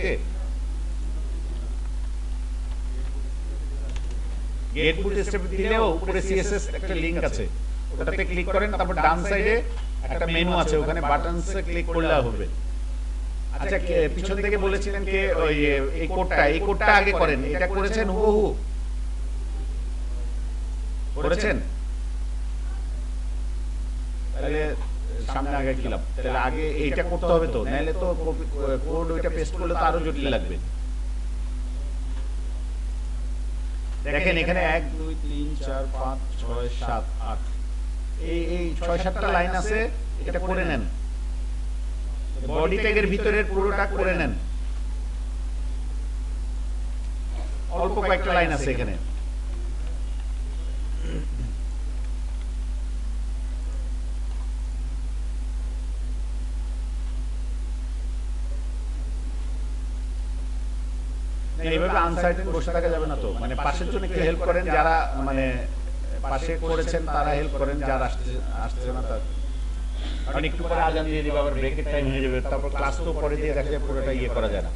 গেট বুট স্টেপ দিলেও উপরে সিএসএস একটা লিংক আছে, ওটাতে ক্লিক করেন, তারপর ডান সাইডে একটা মেনু আছে, ওখানে বাটনসে ক্লিক করলে হবে। আচ্ছা, পিছন থেকে বলেছিলেন কে ওই এই কোডটা আগে করেন, এটা করেছেন হুবহু করেছেন? তাহলে সামনে আগে কি লাভ, তাহলে আগে এইটা করতে হবে তো, নাহলে তো কোড ওইটা পেস্ট করলে তো আরো জটিল লাগবে। দেখেন এখানে 1 2 3 4 5 6 7 8 এই 6-7টা লাইন আছে, এটা করে নেন। বডি ট্যাগের ভিতরের পুরোটা করে নেন, অল্প কয়েকটা লাইন আছে এখানে। এইভাবে আনসার্টেন বসে থাকা যাবে না তো, মানে পাশের জন্য একটু হেল্প করেন, যারা মানে পাশে করেছেন তারা হেল্প করেন, যারা আসছে না তার। কারণ একটু পরে আজান দিয়ে দিবে, আবার ব্রেকের টাইম হয়ে যাবে, তারপর ক্লাস তো পরে দিয়ে দেখা যায় পুরোটা ইয়ে করা যায় না।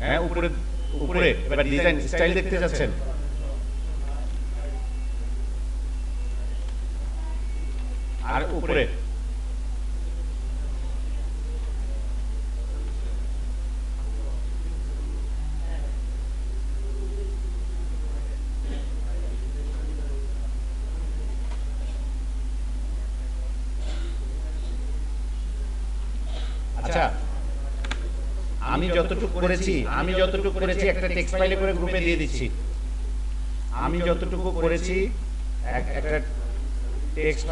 হ্যাঁ, উপরে উপরে এবার ডিজাইন স্টাইল দেখতে যাচ্ছেন, আর উপরে আচ্ছা, আমি যতটুকু করেছি একটা টেক্সট ফাইলে করে গ্রুপে দিয়ে দিচ্ছি। আমি যতটুকু করেছি একটা টেক্সট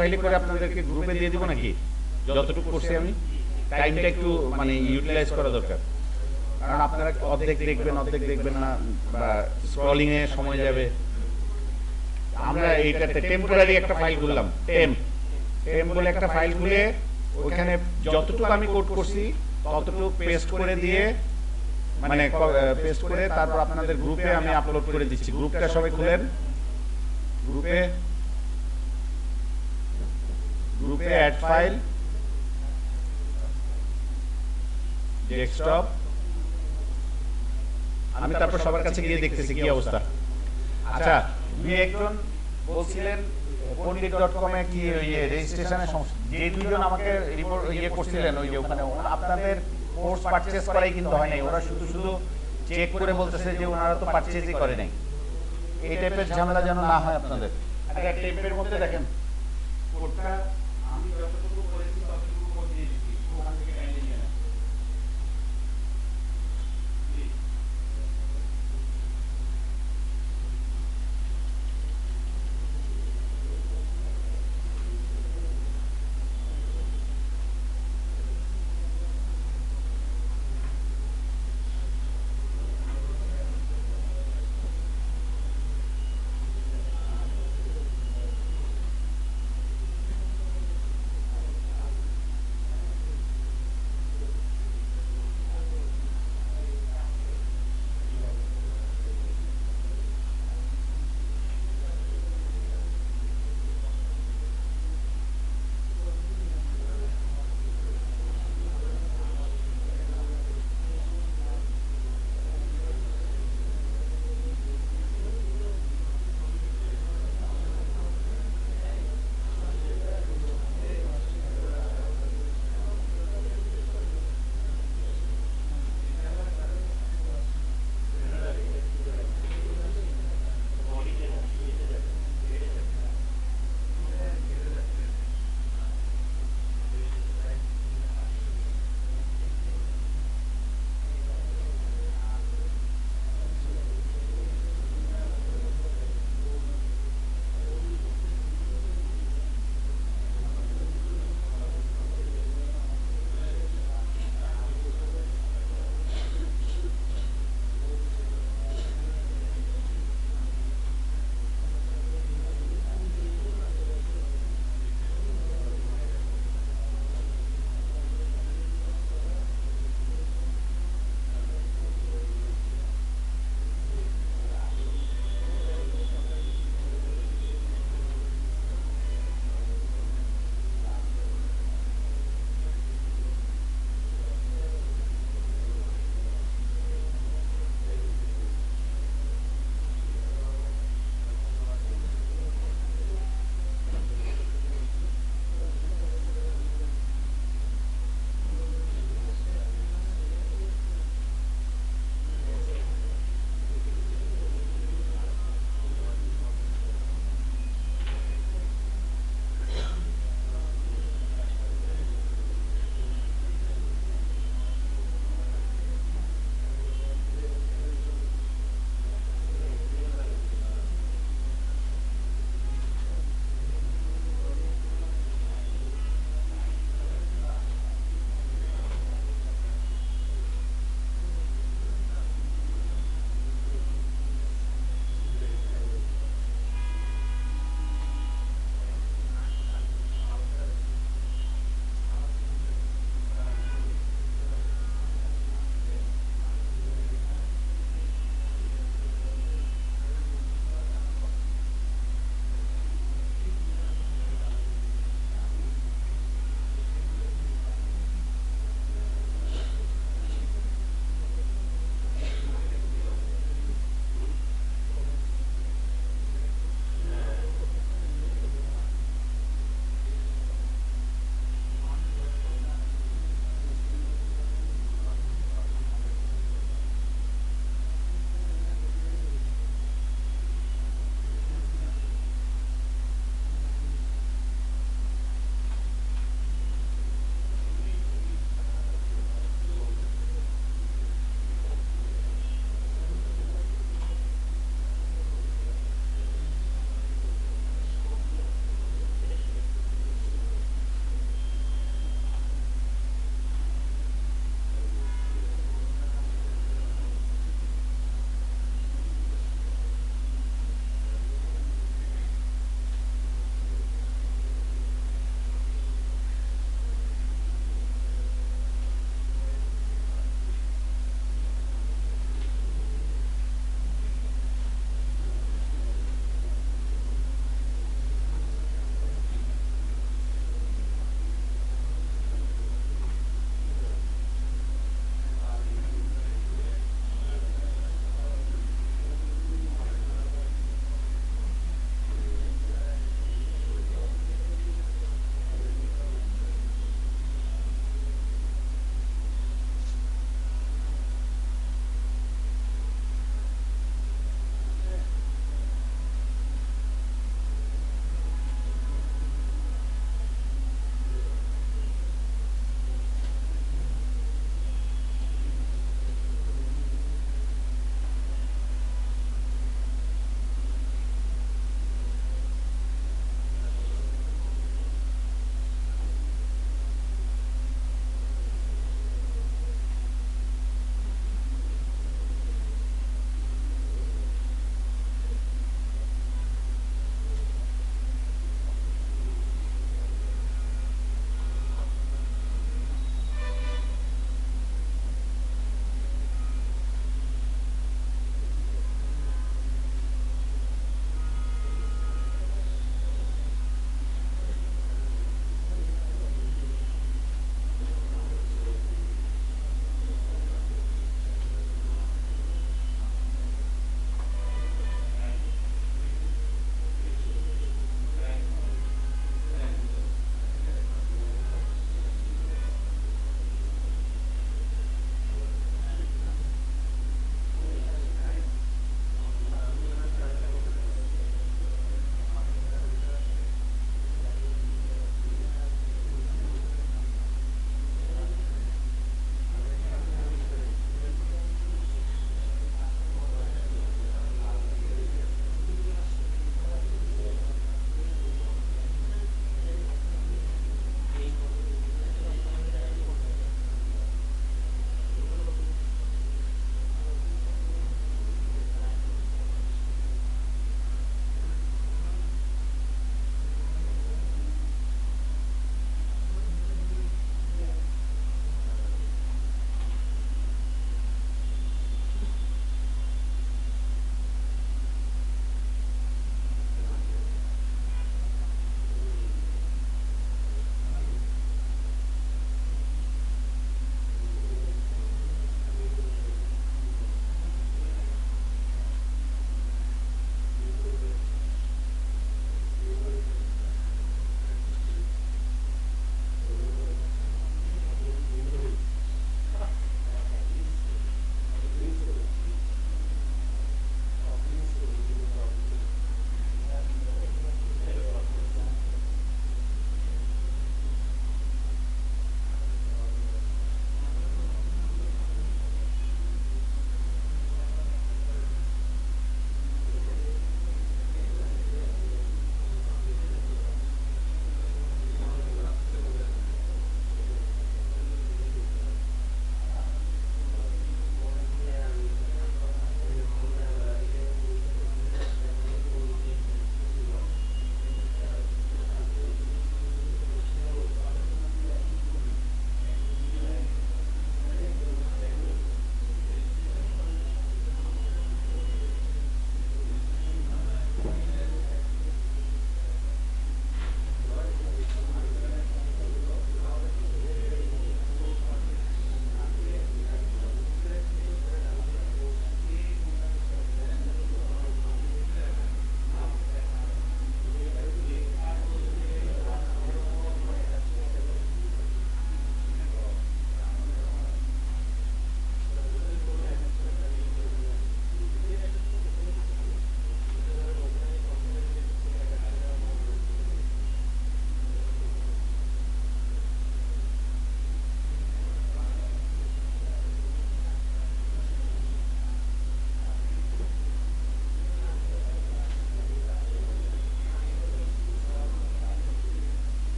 ফাইলে করে আপনাদেরকে গ্রুপে দিয়ে দিব নাকি? যতটুকু করছি আমি, টাইমটা একটু মানে ইউটিলাইজ করা দরকার, কারণ আপনারা অর্ধেক দেখবেন না, বা স্ক্রলিং এ সময় যাবে। আমরা এইটাতে টেম্পোরারি একটা ফাইল খুললাম, টেম্প বলে একটা ফাইল খুলে ওখানে যতটুকু আমি কোড করছি ততটুকু পেস্ট করে দিয়ে, মানে পেস্ট করে তারপর আপনাদের গ্রুপে আমি আপলোড করে দিচ্ছি। গ্রুপটা সবাই খুলেন, গ্রুপে অ্যাড ফাইল, ডেস্কটপ। আমি তারপর সবার কাছে গিয়ে দেখতেছি কি অবস্থা। আচ্ছা, একজন বলছিলেন পণ্ডিত.com এ কি রেজিস্ট্রেশনের সমস্যা, যে দুইজন আমাকে রিপোর্ট করছিলেন, ওই যে ওখানে আপনাদের কোর্স পারচেজ করাই কিন্তু হয় নাই, ওরা শুধু চেক করে বলতেছে যে ওনারা তো পারচেজই করে নাই। এই টাইপের ঝামেলা যেন না হয় আপনাদের। আচ্ছা, টেম্পের মধ্যে দেখেন কোডটা আমি যতটুকু করেছি ততটুকু কোড দিয়ে দিচ্ছি, ওখান থেকে কাইন্ডলি নিয়ে নেন।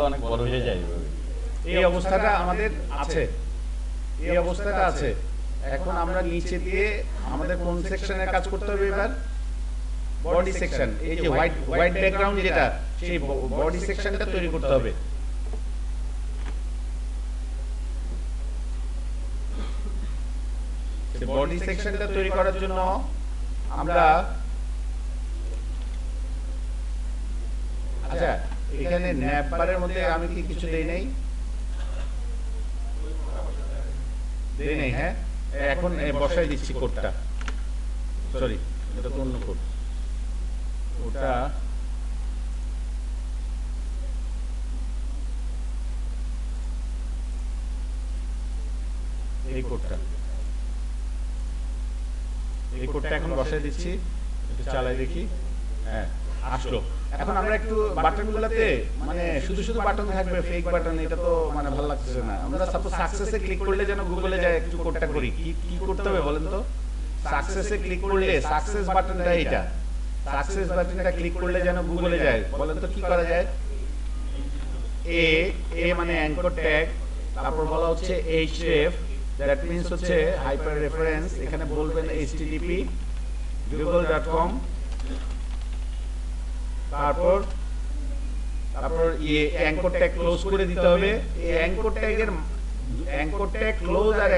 অনেক বড় হয়ে যায় এভাবে। এই অবস্থাটা আমাদের আছে, এই অবস্থাটা আছে। এখন আমরা নিচে দিয়ে আমাদের কোন সেকশনের কাজ করতে হবে এবার? Body section. এই যে হোয়াইট হোয়াইট ব্যাকগ্রাউন্ড যেটা, সেই বডি সেকশনটা তৈরি করতে হবে। বডি সেকশনটা তৈরি করার জন্য আমরা আচ্ছা এখানে ন্যাপবারের মধ্যে আমি কি কিছু দেই নাই? দেই নাই, হ্যাঁ। এখন বসাই দিচ্ছি কোডটা। সরি, এটা তো অন্য কোড। ওটা এই কোডটা, এই কোডটা এখন বসাই দিচ্ছি, একটু চালাই দেখি। হ্যাঁ, আসলো। এখন আমরা একটু বাটনগুলোতে মানে শুধু শুধু বাটন থাকবে, ফেক বাটন, এটা তো মানে ভালো লাগতেছে না। আমরা সাপোজ সাকসেসে ক্লিক করলে যেন গুগলে যায়, একটু কোডটা করি। কি কি করতে হবে বলেন তো? সাকসেসে ক্লিক করলে সাকসেস বাটনটা এটা, সাকসেস বাটনটা ক্লিক করলে যেন গুগলে যায়, বলেন তো কি করা যায়? এ এ মানে অ্যাঙ্কর ট্যাগ, তারপর বলা হচ্ছে href, দ্যাট মিন্স হচ্ছে হাইপার রেফারেন্স। এখানে বলবেন http google.com, তারপর অ্যাঙ্কর ট্যাগ ক্লোজ করে দিতে হবে। এই অ্যাঙ্কর ট্যাগের অ্যাঙ্কর ট্যাগ ক্লোজ আর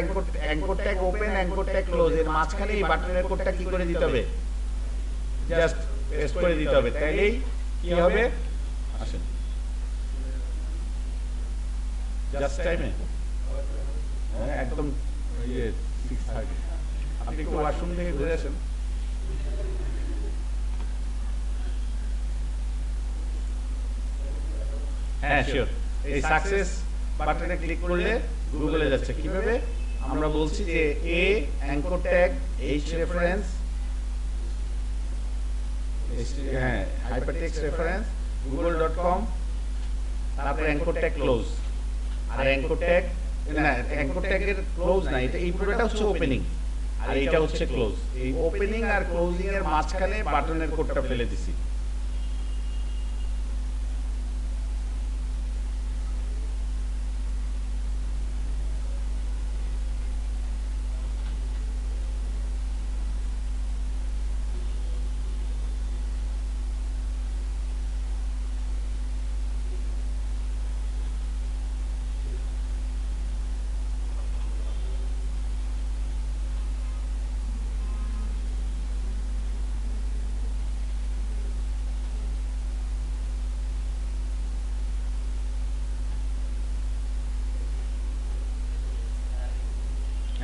anchor tag open, anchor tag close, এর মাঝখানে এই বাটনের কোডটা কি করে দিতে হবে? জাস্ট পেস্ট করে দিতে হবে। তাইলেই কি হবে? আসেন জাস্ট টাইমে, হ্যাঁ একদম ঠিক থাকে। আপনি একটু ওয়াশরুম থেকে ঘুরে আসেন। হ্যাঁ শিওর। এই সাকসেস বাটনে ক্লিক করলে গুগলে যাচ্ছে। কিভাবে? আমরা বলছি যে এ অ্যাঙ্কর ট্যাগ, এইচ রেফারেন্স, হ্যাঁ হাইপারটেক্সট রেফারেন্স, google.com, তারপর অ্যাঙ্কর ট্যাগ ক্লোজ। আর অ্যাঙ্কর ট্যাগ না, অ্যাঙ্কর ট্যাগের ক্লোজ না, এটা এই পুরোটা হচ্ছে ওপেনিং আর এটা হচ্ছে ক্লোজ। এই ওপেনিং আর ক্লোজিং এর মাঝখানে বাটনের কোডটা ফেলে দিছি।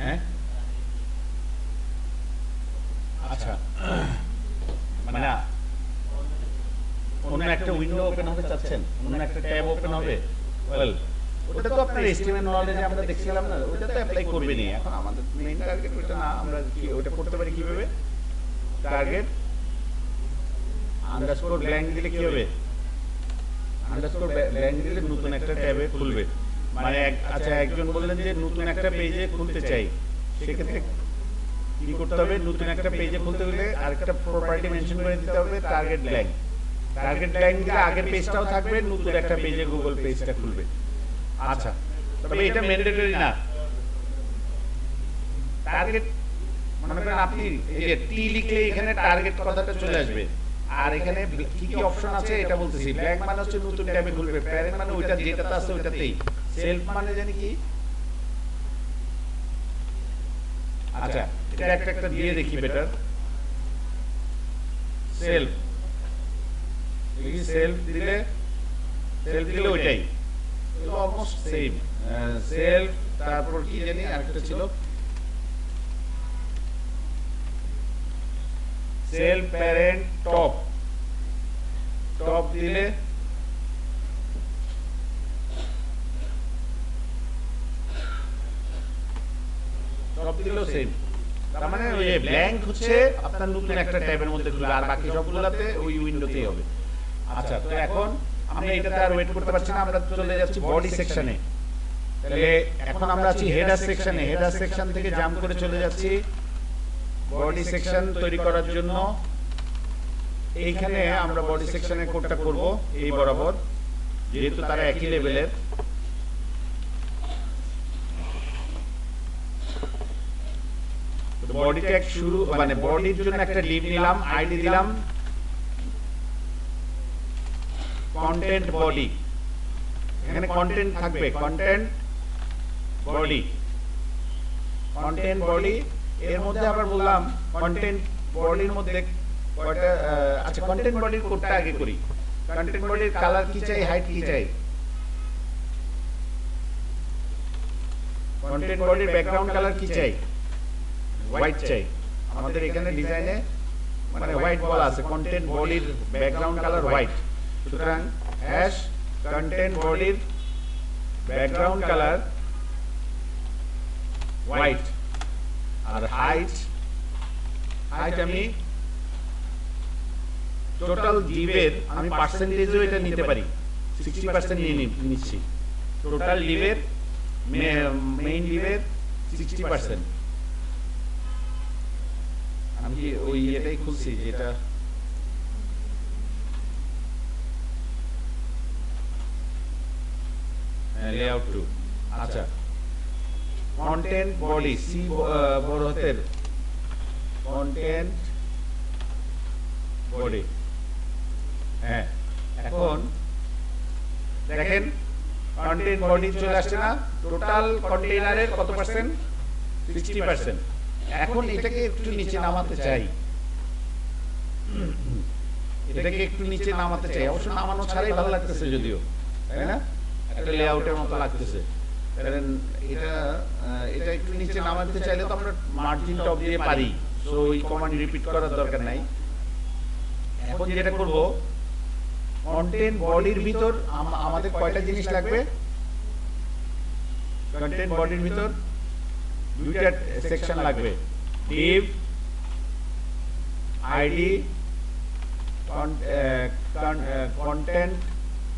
হ্যাঁ আচ্ছা, মানে অন্য একটা উইন্ডো ওপেন হবে চাচ্ছেন, অন্য একটা ট্যাব ওপেন হবে। ওয়েল, ওটা তো আপনার এস্টিমেট নলেজে আমরা দেখছিলাম না, ওটা তো অ্যাপ্লাই করবেনি। এখন আমাদের মেইন টার্গেট ওটা না, আমরা কি ওটা করতে পারি কিভাবে? টার্গেট আন্ডারস্কোর ব্ল্যাঙ্ক দিলে কি হবে? আন্ডারস্কোর ব্ল্যাঙ্ক দিলে নতুন একটা ট্যাবে খুলবে। মানে আচ্ছা, একজন বললেন যে নতুন একটা পেজে খুলতে চাই, সেক্ষেত্রে কি করতে হবে? নতুন একটা পেজে খুলতে হলে আরেকটা প্রপার্টি মেনশন করে দিতে হবে, টার্গেট ব্ল্যাঙ্ক। টার্গেট ব্ল্যাঙ্ক দিলে আগের পেজটাও থাকবে, নতুন একটা পেজে গুগল পেজটা খুলবে। আচ্ছা, তবে এটা ম্যান্ডেটরি না। টার্গেট মনে করেন আপনি এই যে টি লিখলে এখানে টার্গেট কথাটা চলে আসবে। আর এখানে কি কি অপশন আছে এটা বলতেছি। ব্ল্যাঙ্ক মানে হচ্ছে নতুন ট্যাবে খুলবে, প্যারেন্ট মানে ওইটা যেটাতে আছে ওইটাতেই, সেলফ মানে জানি কি। আচ্ছা, এটা একটা দিয়ে দেখি বেটার। সেলফ, এই সেলফ দিলে ওইটাই অলমোস্ট সেম। সেলফ, তারপর কি জানি আরেকটা ছিল, সেলফ প্যারেন্ট টপ, টপ দিলে টপ দিলেও সেম। তার মানে ওই ব্ল্যাঙ্ক হচ্ছে আপনার নতুন একটা ট্যাবের মধ্যে খুলবে, আর বাকি সবগুলোতে ওই উইন্ডোতেই হবে। আচ্ছা, তো এখন আমরা এটাতে আর ওয়েট করতে পারছি না, আমরা চলে যাচ্ছি বডি সেকশনে। তাহলে এখন আমরা আছি হেডার সেকশনে। হেডার সেকশন থেকে জাম্প করে চলে যাচ্ছি বডি সেকশন তৈরি করার জন্য। এইখানে আমরা বডি সেকশনের কোডটা করব এই বরাবর। যেহেতু তারা একই লেভেলের, বডি ট্যাগ শুরু মানে বডির জন্য একটা লিভ নিলাম, আইডি দিলাম কন্টেন্ট বডি। এখানে কন্টেন্ট থাকবে, কন্টেন্ট বডি, কন্টেন্ট বডি। এর মধ্যে আবার বললাম কন্টেন্ট বডির মধ্যে কয়টা, আচ্ছা কন্টেন্ট বডির কোডটা আগে করি। কন্টেন্ট বডির কালার কি চাই, হাইট কি চাই? কন্টেন্ট বডির ব্যাকগ্রাউন্ড কালার কি চাই? হোয়াইট চাই। আমাদের এখানে ডিজাইনে মানে হোয়াইট বলা আছে, কন্টেন্ট বডির ব্যাকগ্রাউন্ড কালার হোয়াইট। সুতরাং হ্যাশ কন্টেন্ট বডির ব্যাকগ্রাউন্ড কালার হোয়াইট। আর হাইট আমি টোটাল ডিভের আমি পার্সেন্টেজও এটা নিতে পারি, 60% নিয়ে নিচ্ছি। টোটাল ডিভের মেইন ডিভের 60%। আমি কি ওই এটাই খুলছি যেটা লেআউট টু। আচ্ছা কন্টেন্ট বডি সি বড় হাতের, কন্টেন্ট বডি। হ্যাঁ এখন দেখেন কন্টেন্ট বডি চলে আসছে না? টোটাল কন্টেইনারের কত পার্সেন্ট? 60%। এখন এটাকে একটু নিচে নামাতে চাই, এটাকে একটু নিচে নামাতে চাই। অবশ্য নামানো ছাড়াই ভালো লাগতেছে যদিও, তাই না? একটা লেআউটের মতো লাগতেছে। কারণ এটা একটু নিচে নামাতে চাইলে তো আমরা মার্জিন টপ দিয়ে পারি, সো এই কমান্ড রিপিট করার দরকার নাই। এখন যেটা করব, কন্টেন্ট বডির ভিতর আমাদের কয়টা জিনিস লাগবে? কন্টেন্ট বডির ভিতর দুইটা সেকশন লাগবে, div id content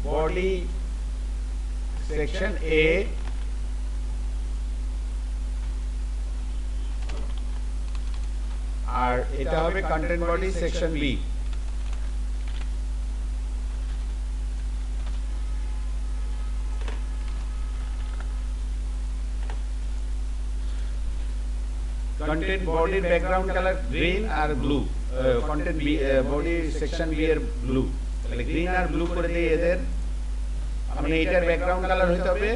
body section A আর এটা হবে content body section B। content body background color green আর blue, content body section B এর blue, তাহলে green আর blue করে দেই এদের। মানে এটার ব্যাকগ্রাউন্ড কালার হইতে হবে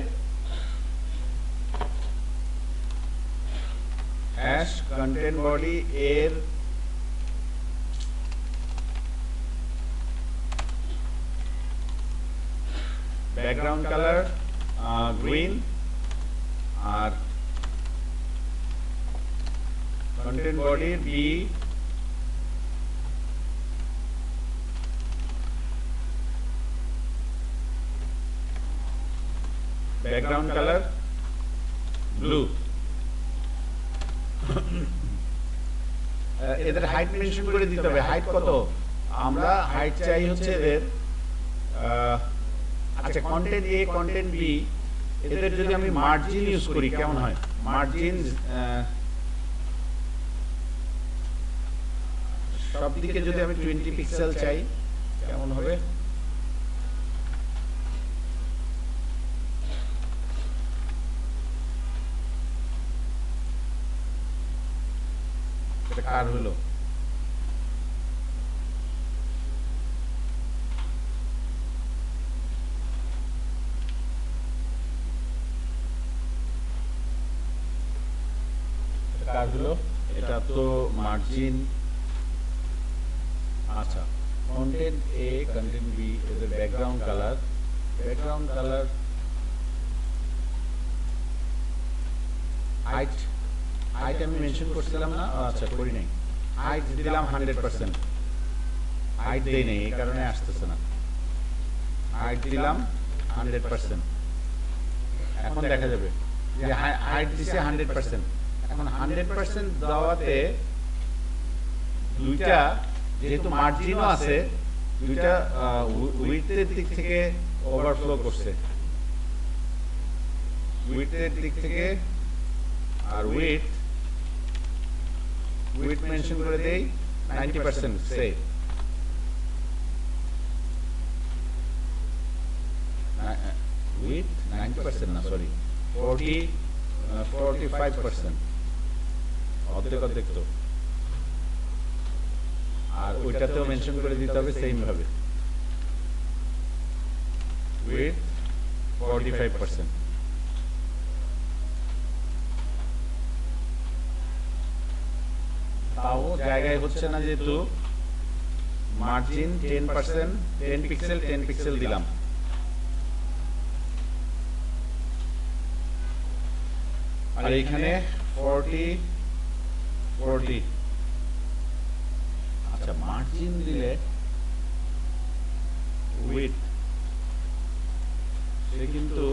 হ্যাশ content body এর ব্যাকগ্রাউন্ড কালার গ্রিন আর content body B background color blue। এদের হাইট মেনশন করে দিতে হবে। হাইট কত? আমরা হাইট চাই হচ্ছে এদের, আচ্ছা কন্টেন্ট এ কন্টেন্ট বি, এদের যদি আমি মার্জিন ইউজ করি কেমন হয়? মার্জিন সব দিকে যদি আমি 20 পিক্সেল চাই কেমন হবে? এটা কার হলো? কার হলো? এটা তো মার্জিন। আচ্ছা কন্টেন্ট এ কন্টেন্ট বি এদের ব্যাকগ্রাউন্ড কালার হাইট আমি মেনশন করছিলাম না? আচ্ছা করি নাই। হাইট দিলাম 100%, হাইট দেই নাই এই কারণে আসতেছে না। হাইট দিলাম 100%। এখন দেখা যাবে যে হাইট দিছে 100%। এখন 100% দেওয়াতে দুইটা যেহেতু মার্জিনও আছে, দুইটা উইডথের দিক থেকে ওভারফ্লো করছে, উইডথের দিক থেকে। আর উইডথ মেনশন করে দেই 90% সে। উইথ 90% না সরি 45%, অর্ধেক অর্ধেক তো, আর ওইটাতেও মেনশন করে দিতে হবে সেম ভাবে উইথ 45%। তাও জায়গায় হচ্ছে না যেহেতু মার্জিন 10%, 10 পিক্সেল 10 পিক্সেল দিলাম। আর এইখানে 40 আচ্ছা মার্জিন দিলে উইথ সে কিন্তু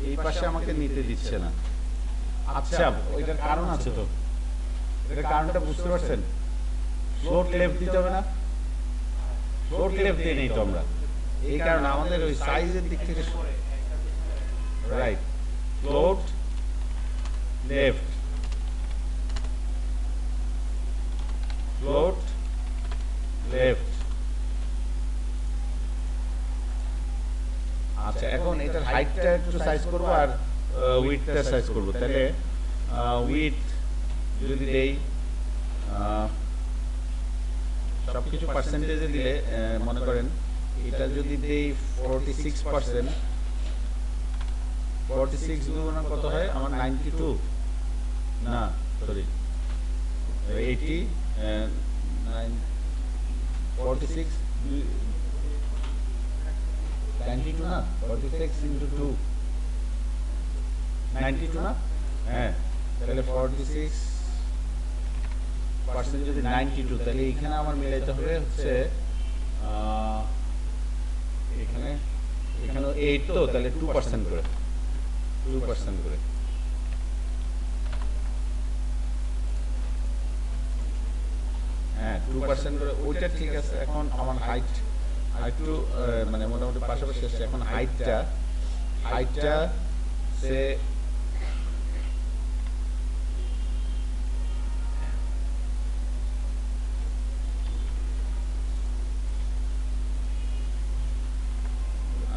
এই পাশে আমাকে নিতে দিচ্ছে না। আচ্ছা ওইটার কারণ আছে তো, এটার কারণটা বুঝতে পারছেন? ফ্লোট লেফট দিতে হবে না, ফ্লোট লেফট দিয়ে নেই তো আমরা, এই কারণে আমাদের ওই সাইজের দিক থেকে right float left, float left. আচ্ছা এখন এটার হাইটটা একটু সাইজ করব আর উইডথটা সাইজ করব। তাহলে উইডথ যদি দেই সবকিছু পার্সেন্টেজে দিলে মনে করেন এটা যদি দেই 46%, 46 গুণ কত হয় আমার 92 না সরি 80 46 92 না 46 into 2 92 না, হ্যাঁ তাহলে 46% যদি 92, তাহলে এখানে আমার মিলাইতে হবে হচ্ছে এখানে 8 তো, তাহলে 2% করে 2% করে। হ্যাঁ 2% করে ওইটা ঠিক আছে। এখন আমার হাইট একটু মানে মোটামুটি পাশাপাশি আসছে। এখন হাইটটা সে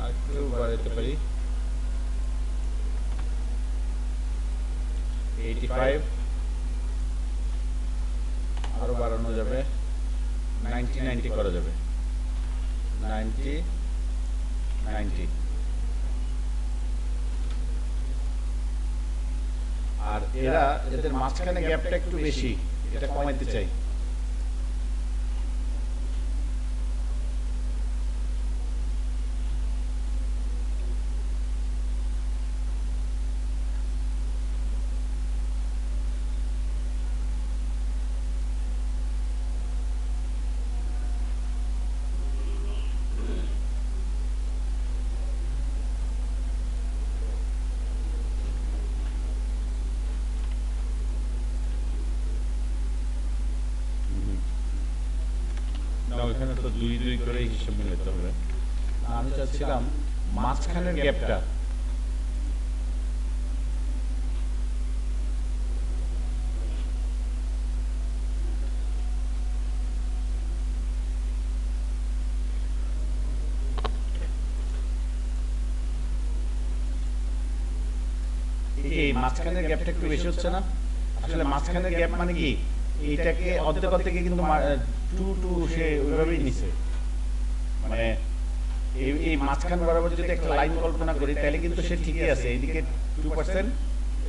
একটু বাড়াতে পারি 85, আরো বাড়ানো যাবে 90 করা যাবে 90। আর এদের মাঝখানে গ্যাপটা একটু বেশি, এটা কমাইতে চাই। এখানে তো 2 করে হিসাব মিলাতে হবে। আমি চাচ্ছিলাম মাঝখানের গ্যাপটা এই মাঝখানের গ্যাপটা একটু বেশি হচ্ছে না? আসলে মাঝখানের গ্যাপ মানে কি, এইটাকে অর্ধেক অর্ধেকে কিন্তু 2 সে ওইভাবেই নিছে। মানে এই মাঝখান বরাবর যদি একটা লাইন কল্পনা করি তাহলে কিন্তু সে ঠিকই আছে, এইদিকে 2%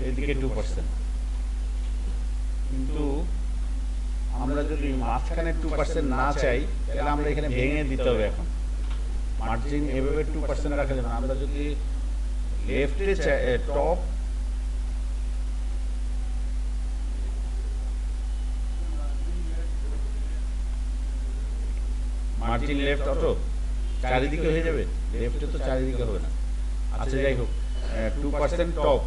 এইদিকে 2%। কিন্তু আমরা যদি মাঝখানে 2% না চাই তাহলে আমরা এখানে ভেঙে দিতে হবে। এখন মার্জিন এভাবে 2% রাখা যাবে না। আমরা যদি লেফটে টপ মার্জিন লেফট অটো চারিদিকে হয়ে যাবে, লেফটে তো চারিদিকে হবে না। আচ্ছা যাই হোক 2% টপ,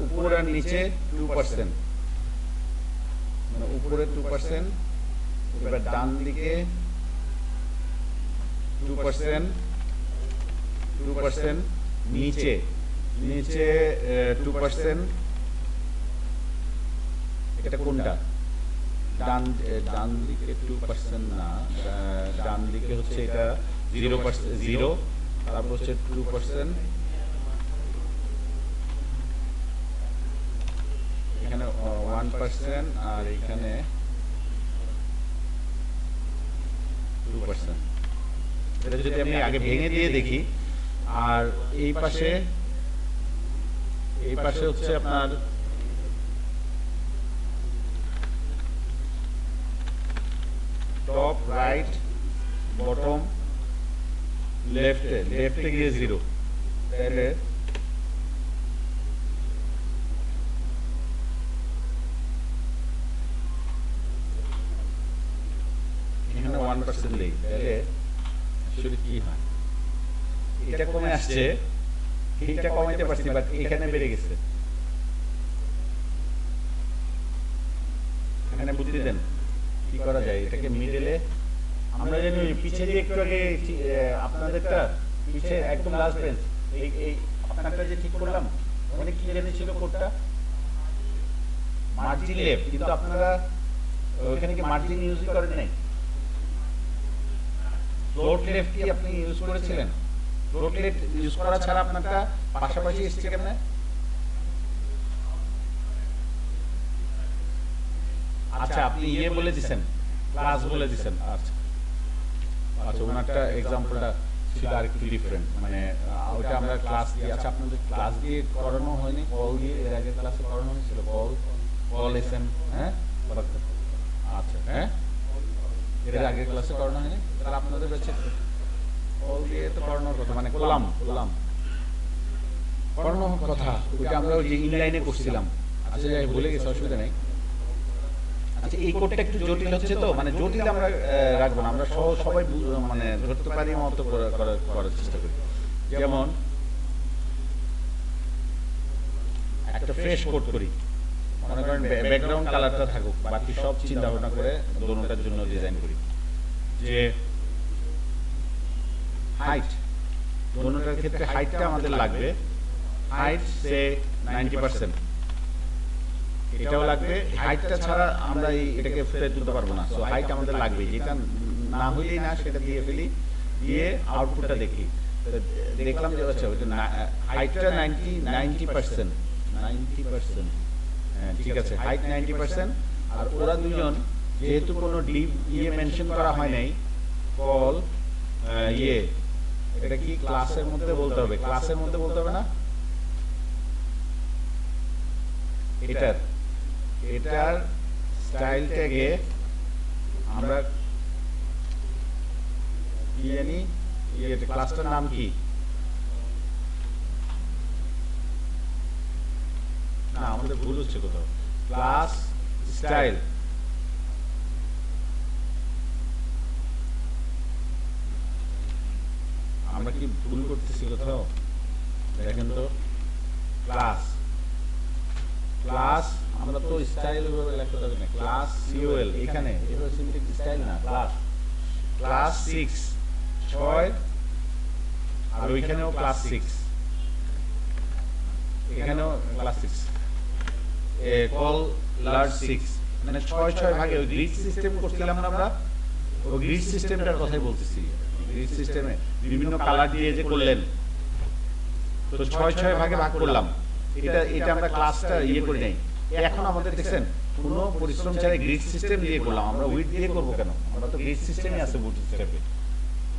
উপর আর নিচে 2%, মানে উপরে 2%, এবার ডান দিকে 2%, নিচে 2%। এটা কোনটা? ডান দিকে 2% না, ডান দিকে হচ্ছে এটা 0%, তারপর হচ্ছে 2%, 1% আর এখানে 2%। এটা যদি আমি আগে ভেঙে দিয়ে দেখি, আর এই পাশে হচ্ছে আপনার টপ, রাইট, বটম, লেফটে গিয়ে 0, তাহলে এখানে 1% দেই, তাহলে আসলে কি হয়, এটা কমে আসছে, এটা কমাইতে পারছি, বাট এখানে বেড়ে গেছে। এখানে বুদ্ধি দেন কি করা যায়, এটাকে মিডলে আমরা জানি পিছে যে একটু আগে আপনাদেরটা পিছে একদম লাস্ট বেঞ্চ, এই আপনারটা যে ঠিক করলাম, মানে কি জানি ছিল কোডটা মার্জিন লেফট, কিন্তু আপনারা ওখানে কি মার্জিন ইউজ করেন নাই? ফ্লোট লেফট কি আপনি ইউজ করেছিলেন? ফ্লোট লেফট ইউজ করা ছাড়া আপনারটা পাশাপাশি এসছে কেমনে? আচ্ছা, আপনি বলে দিছেন, ক্লাস বলে দিছেন। আচ্ছা আচ্ছা, ওনারটা এক্সাম্পলটা ছিল আর একটু ডিফারেন্ট, মানে ওটা আমরা ক্লাস দিয়ে, আচ্ছা আপনাদের ক্লাস দিয়ে করানো হয়নি, কল দিয়ে এর আগে ক্লাসে করানো হয়েছিল, কল এসএম, হ্যাঁ আচ্ছা, হ্যাঁ এর আগে ক্লাসে করানো হয়নি, তাহলে আপনাদের কাছে কল দিয়ে তো করানোর কথা, মানে করানোর কথা, ওইটা আমরা ওই যে ইনলাইনে করছিলাম। আচ্ছা যাই, ভুলে গেছি, অসুবিধা নেই। আচ্ছা, এই কোডটা একটু জটিল হচ্ছে, তো মানে জটিল আমরা রাখবো না, আমরা সবাই মানে ধরতে পারি মতো করার চেষ্টা করি। যেমন একটা ফ্রেশ কোড করি, মনে করেন ব্যাকগ্রাউন্ড কালারটা থাকুক, বাকি সব চিন্তা ভাবনা করে দোনোটার জন্য ডিজাইন করি। যে হাইট, দোনোটার ক্ষেত্রে হাইটটা আমাদের লাগবে, হাইট সে 90%, এটাও লাগবে। হাইটটা ছাড়া আমরা এটাকে ফেরত তুলতে পারবো না, সো হাইট আমাদের লাগবে। যেটা না হইলেই না, সেটা দিয়ে ফেলি, দিয়ে আউটপুটটা দেখি। দেখলাম যে আচ্ছা ওইটা হাইটটা 90%, হ্যাঁ ঠিক আছে, হাইট 90%। আর ওরা দুজন যেহেতু কোনো ডিপ মেনশন করা হয় নাই, কল এটা কি ক্লাসের মধ্যে বলতে হবে, ক্লাসের মধ্যে বলতে হবে না, এটার স্টাইল ট্যাগে আমরা কি জানি, ক্লাসটার নাম কি, না আমাদের ভুল হচ্ছে কোথাও, ক্লাস স্টাইল, আমরা কি ভুল করতেছি কোথাও, দেখেন তো। ক্লাস আমরা তো স্টাইল ভাবে লিখতে পারি না, ক্লাস সিওএল, এখানে এটা সিনট্যাক্স স্টাইল না, ক্লাস 6 আর ওইখানেও ক্লাস 6, এখানেও ক্লাস 6, কল লার্জ 6, মানে 6 ভাগে ওই গ্রিড সিস্টেম করছিলাম না আমরা, ওই গ্রিড সিস্টেমটার কথাই বলতেছি। গ্রিড সিস্টেমে বিভিন্ন কালার দিয়ে যে করলেন, তো 6 ভাগে ভাগ করলাম, এটা আমরা ক্লাসটা করি নাই। এখন আমাদের দেখছেন কোনো পরিশ্রম ছাড়াই গ্রিড সিস্টেম দিয়ে করলাম, আমরা উইড দিয়ে করবো কেন, আমরা তো গ্রিড সিস্টেমই আছে বুট স্টেপে,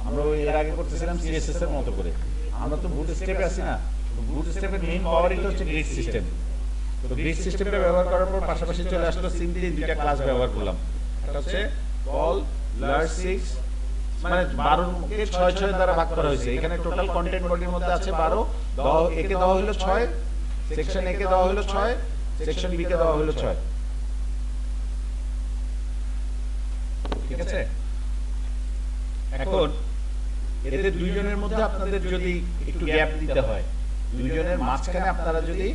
আমরা এর আগে করতেছিলাম সিএসএস এর মতো করে, আমরা তো বুট স্টেপে আছি না। বুট স্টেপের মেইন পাওয়ারই তো হচ্ছে গ্রিড সিস্টেম। তো গ্রিড সিস্টেমটা ব্যবহার করার পর পাশাপাশি চলে আসলো সিম্পলি দুইটা ক্লাস ব্যবহার করলাম, একটা হচ্ছে কল লার্জ 6, মানে 12 কে 6 দ্বারা ভাগ করা হয়েছে। এখানে টোটাল কন্টেন্ট বডির মধ্যে আছে 12, একে দেওয়া হলো 6, সেকশন এ কে দেওয়া হলো 6, সেকশন বি কে দেওয়া হলো 6, ঠিক আছে। এখন এদের দুইজনের মধ্যে আপনাদের যদি একটু গ্যাপ দিতে হয়, দুইজনের মাঝখানে আপনারা যদি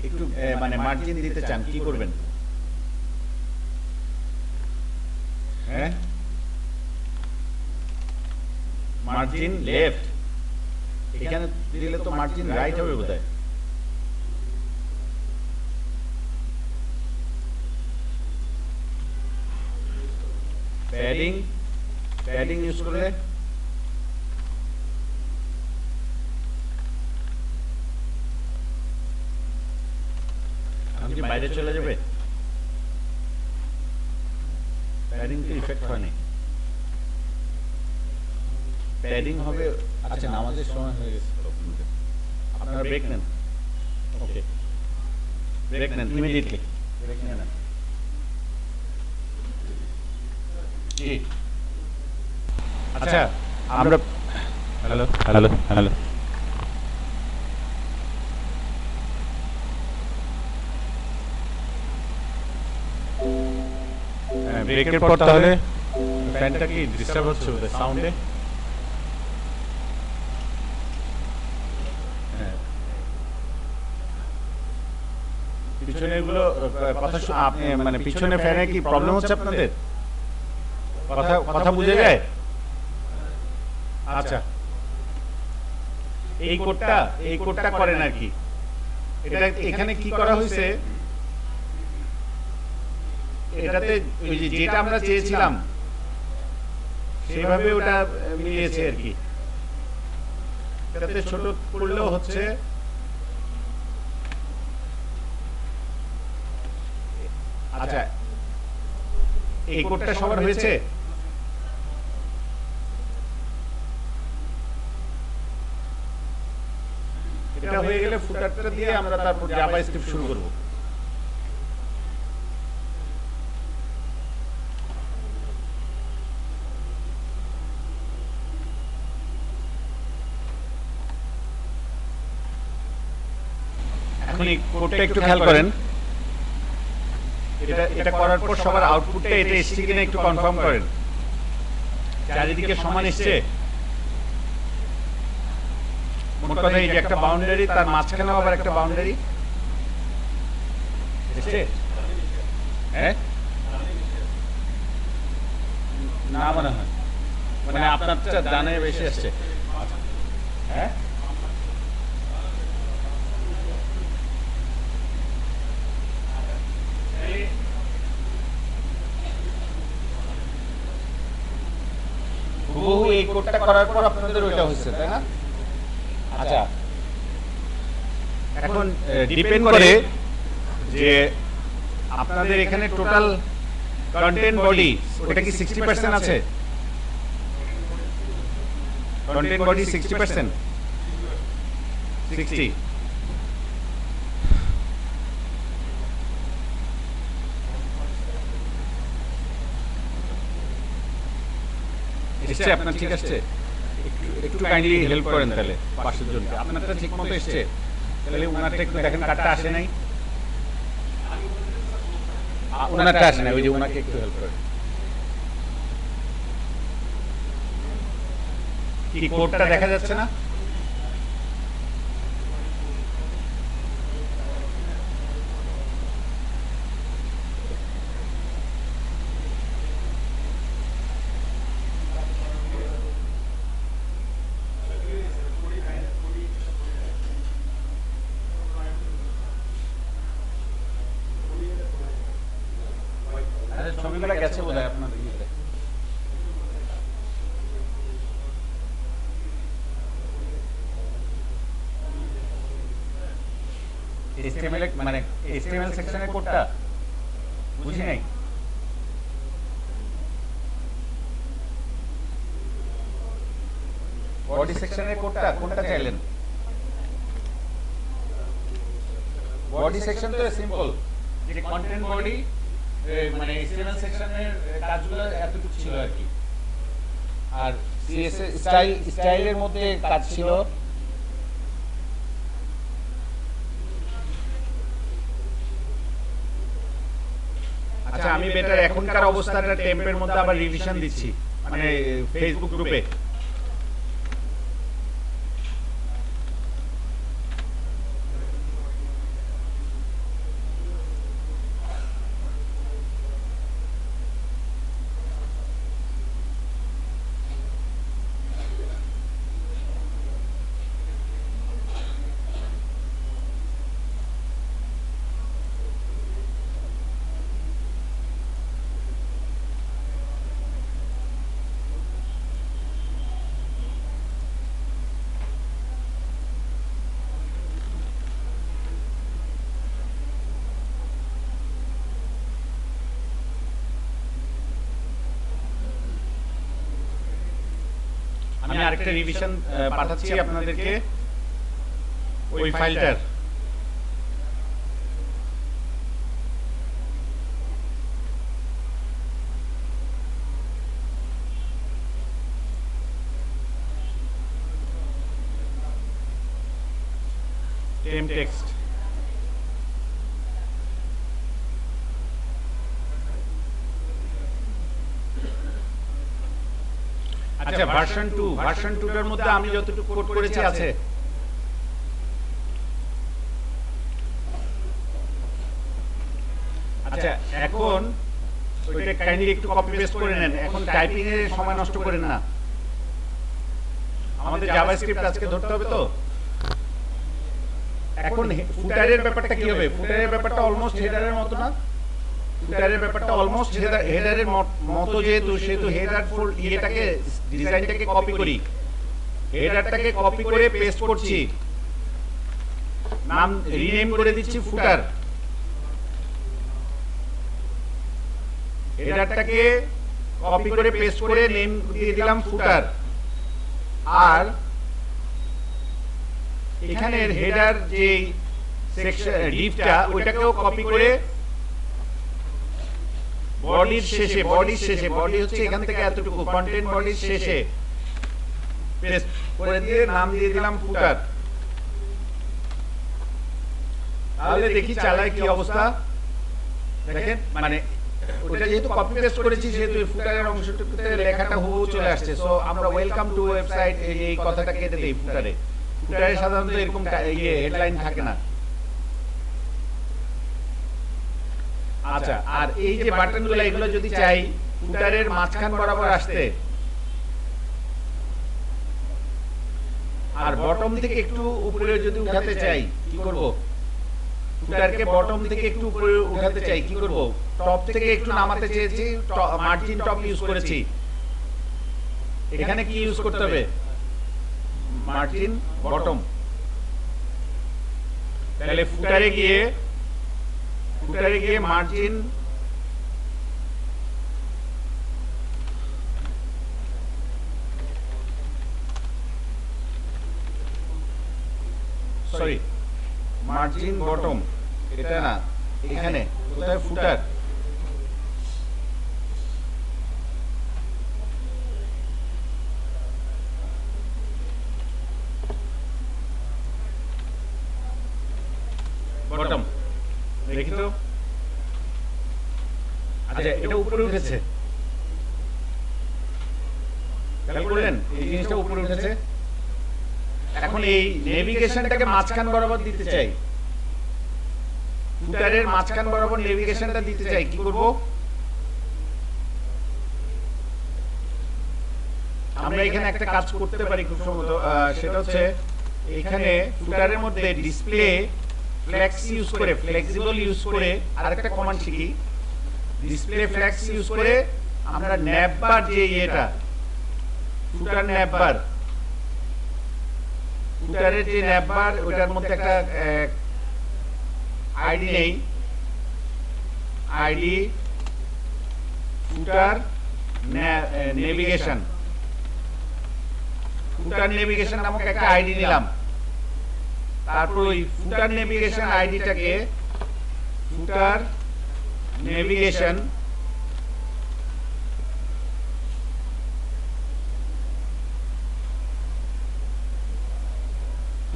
একটু মানে মার্জিন দিতে চান, কি করবেন? হ্যাঁ, মার্জিন লেফট, এখানে দিলে তো মার্জিন রাইট হবে বোধহয়। প্যাডিং ইউজ করলে প্যাডিং তো ইফেক্ট হয়নি। প্যাডিং হবে। আচ্ছা, নামাজের সময় হয়ে গেছে তো আপনাদের। আপনারা ব্রেক নেন। ওকে, ব্রেক নেন ইমিডিয়েটলি, ব্রেক নিয়ে নেন। জি, আচ্ছা আমরা হ্যালো হ্যালো হ্যালো ব্রেকের পর তাহলে ফ্যানটা কি ডিস্টার্ব হচ্ছে ওদের সাউন্ডে? পিছনে এগুলো কথা আপনি মানে পিছনে ফ্যানে কি প্রবলেম হচ্ছে আপনাদের? কথা কথা বুঝে যায়? আচ্ছা, এই কোডটা করেন আর কি। এটা এখানে কি করা হয়েছে, এটাতে ওই যেটা আমরা চেয়েছিলাম সেভাবে ওটা মিলিয়েছে আর কি। এটাতে ছোট করলেও হচ্ছে। আচ্ছা, এই কোডটা সবার হয়েছে? এটা হয়ে গেলে ফুটারটা দিয়ে আমরা তারপর জাভা স্ক্রিপ্ট শুরু করব। এখন এই কোডটা একটু খেয়াল করেন। এটা করার পর সবার আউটপুটটা এটা এসছে কিনা একটু কনফার্ম করেন। চারিদিকে সমান এসছে? মোট কথা এই যে একটা বাউন্ডারি, তার মাঝখানেও আবার একটা বাউন্ডারি এসছে। হ্যাঁ, না মনে হয়, মানে আপনারটা ডানে বেশি আসছে। হ্যাঁ, হুবহু এই কোডটা করার পর আপনাদের ওইটা হচ্ছে, তাই না? আচ্ছা, এখন ডিপেন্ড করে যে আপনাদের এখানে টোটাল কন্টেন্ট বডি ওটা কি 60% আছে? Content body 60%? 60। এসছে আপনার? ঠিক আসছে? একটু কাইন্ডলি হেল্প করেন তাহলে পাশের জনকে। আপনারটা ঠিক মতো এসছে? তাহলে ওনারটা একটু দেখেন, কারটা আসে নাই, ওনারটা আসে নাই, ওই যে ওনাকে একটু হেল্প করেন। কি কোডটা দেখা যাচ্ছে না? ছবিগুলো গেছে বোধহয় আপনার ইয়েতে। HTML মানে HTML সেকশনের কোডটা বুঝি নাই। বডি সেকশনের কোডটা কোনটা চাইলেন? বডি সেকশন তো সিম্পল, যে কন্টেন্ট বডি মানে HTML সেকশনের কাজগুলো এতটুকু ছিল আর কি। আর CSS স্টাইলের মধ্যে কাজ ছিল। আচ্ছা, আমি বেটার এখনকার অবস্থাটা টেম্পের মধ্যে আবার রিভিশন দিচ্ছি, মানে ফেসবুক গ্রুপে। আমি আরেকটা রিভিশন পাঠাচ্ছি আপনাদেরকে ওই ফাইলটার। টেম টেক্সট আচ্ছা ভার্সন 2 টার মধ্যে আমি যতটুকু কোড করেছি আছে। আচ্ছা এখন ওইটা কাইন্ডলি একটু কপি পেস্ট করে নেন, এখন টাইপিং এর সময় নষ্ট করেন না, আমাদের জাভাস্ক্রিপ্ট আজকে ধরতে হবে তো। এখন ফুটারের ব্যাপারটা কি হবে? ফুটারের ব্যাপারটা অলমোস্ট হেডারের মতো না? ফুটারের ব্যাপারটা অলমোস্ট হেডারের মতো, যেহেতু সেহেতু হেডার ইয়েটাকে ডিজাইনটাকে কপি করি, হেডারটাকে কপি করে পেস্ট করছি, নাম রিনেম করে দিচ্ছি ফুটার, হেডারটাকে কপি করে পেস্ট করে নেম দিয়ে দিলাম ফুটার। আর এখানের হেডার যে সেকশন ডিভটা ওইটাকেও কপি করে বডির শেষে, বডি হচ্ছে এখান থেকে এতটুকু, কন্টেন্ট বডির শেষে পেস্ট করে দিয়ে নাম দিয়ে দিলাম ফুটার। তাহলে দেখি চালায় কি অবস্থা। দেখেন মানে ওটা যেহেতু কপি পেস্ট করেছি সেহেতু ফুটারের অংশটুকুতে লেখাটা হুবহু চলে আসছে। সো আমরা ওয়েলকাম টু ওয়েবসাইট এই কথাটা কেটে দেই ফুটারে। ফুটারে সাধারণত এরকম হেডলাইন থাকে না। আচ্ছা, আর এই যে বাটনগুলো এগুলো যদি চাই ফুটারের মাঝখান বরাবর আসতে, আর বটম থেকে একটু উপরে যদি উঠাতে চাই কি করব? ফুটারকে বটম থেকে একটু উপরে উঠাতে চাই কি করব? টপ থেকে একটু নামাতে চেয়েছি, মার্জিন টপ ইউজ করেছি। এখানে কি ইউজ করতে হবে? Margin bottom. তাহলে ফুটারে গিয়ে মার্জিন মার্জিন বটম, এটা না, এখানে কোথায় ফুটার? বটম দেখি তো। আচ্ছা এটা উপরে উঠেছে, খেয়াল করলেন এই জিনিসটা উপরে উঠেছে। এখন এই নেভিগেশনটাকে মাঝখান বরাবর দিতে চাই, ফুটারের মাঝখান বরাবর নেভিগেশনটা দিতে চাই কি করব? আমরা এখানে একটা কাজ করতে পারি খুব সম্ভবত, সেটা হচ্ছে এখানে ফুটারের মধ্যে ডিসপ্লে ফ্লেক্স ইউজ করে, ফ্লেক্সিবল ইউজ করে আরেকটা কমান্ড শিখি। ডিসপ্লে ফ্লেক্স ইউজ করে আমরা ন্যাববার যে ইয়েটা, ফুটার ন্যাববার, ফুটারের যে ন্যাববার ওটার মধ্যে একটা আইডি নেই, আইডি ফুটার নেভিগেশন, ফুটার নেভিগেশন নামক একটা আইডি নিলাম। তারপর ওই ফুটার নেভিগেশন আইডিটাকে ফুটার নেভিগেশন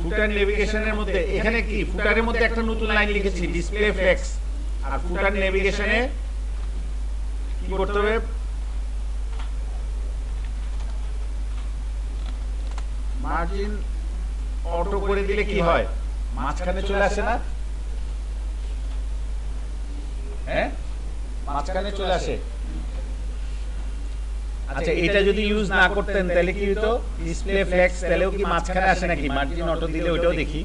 ফুটার নেভিগেশনের মধ্যে এখানে কি ফুটারের মধ্যে একটা নতুন লাইন লিখেছি ডিসপ্লে ফ্লেক্স, আর ফুটার নেভিগেশনে কি করতে হবে? মার্জিন অটো করে দিলে কি হয়? মাঝখানে চলে আসে না? হ্যাঁ, মাঝখানে চলে আসে। আচ্ছা এটা যদি ইউজ না করতেন তাহলে কি হতো? ডিসপ্লে ফ্লেক্স তাহলেও কি মাঝখানে আসে নাকি? মার্জিন অটো দিলে ওইটাও দেখি,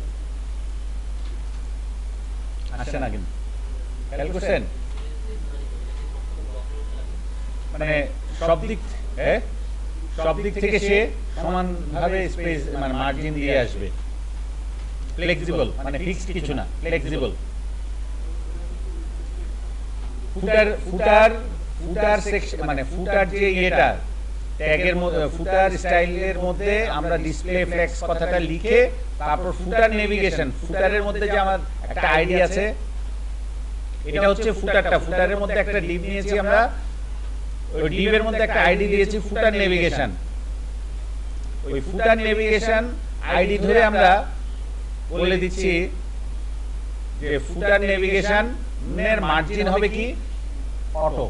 আসে না কিন্তু। খেয়াল করছেন? মানে সব দিক থেকে সে সমানভাবে স্পেস মানে মার্জিন দিয়ে আসবে। ফ্লেক্সিবল মানে ফিক্সড কিছু না, ফ্লেক্সিবল। ফুটার সেকশন মানে ফুটার যে ইয়েটা ট্যাগের মধ্যে ফুটার স্টাইলের মধ্যে আমরা ডিসপ্লে ফ্লেক্স কথাটা লিখে তারপর ফুটার নেভিগেশন, ফুটারের মধ্যে যে আমার একটা আইডি আছে, এটা হচ্ছে ফুটারটা, ফুটারের মধ্যে একটা ডিভ নিয়েছি আমরা, ওই ডিভের মধ্যে একটা আইডি দিয়েছি ফুটার নেভিগেশন। ওই ফুটার নেভিগেশন আইডি ধরে আমরা বলে দিচ্ছি যে ফুটার নেভিগেশন এর মার্জিন হবে কি অটো।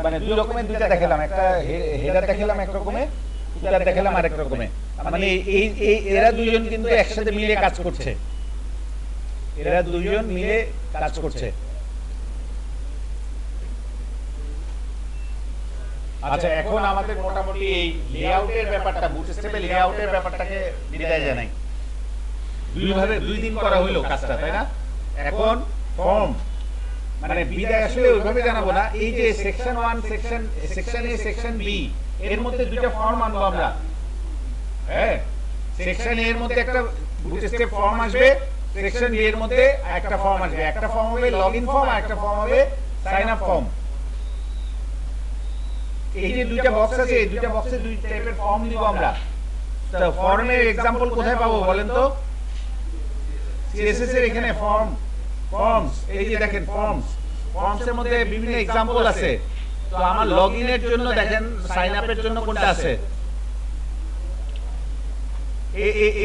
মানে দুই রকমের দুইটা দেখালাম, একটা হেডার দেখালাম এক রকমে, ফুটার দেখালাম আরেক রকমে। মানে এই এরা দুইজন কিন্তু একসাথে মিলে কাজ করছে, এরা দুইজন মিলে কাজ করছে। আচ্ছা, এখন আমাদের মোটামুটি এই লেআউটের ব্যাপারটা, বুটস্ট্র্যাপের লেআউটের ব্যাপারটাকে বিদায় জানাই। দুই দিন করা হলো কাজটা, তাই না? এখন ফর্ম মানে বিদায় আসলে ওইভাবে জানাবো না। এই যে সেকশন 1, সেকশন এ, সেকশন বি, এর মধ্যে দুইটা ফর্ম আনবো আমরা। হ্যাঁ, সেকশন এ এর মধ্যে একটা বুটস্ট্র্যাপ ফর্ম আসবে, সেকশন বি এর মধ্যে একটা ফর্ম আসবে। একটা ফর্ম হবে লগইন ফর্ম আর একটা ফর্ম হবে সাইন আপ ফর্ম। এই যে দুইটা বক্স আছে, এই দুইটা বক্সে দুই টাইপের ফর্ম দিব আমরা। তো ফর্মের एग्जांपल কোথায় পাবো বলেন তো? সিএসএস এর এখানে ফর্মস, এই যে দেখেন ফর্মস এর মধ্যে বিভিন্ন एग्जांपल আছে। তো আমার লগইনের জন্য দেখেন সাইন আপের জন্য কোনটা আছে?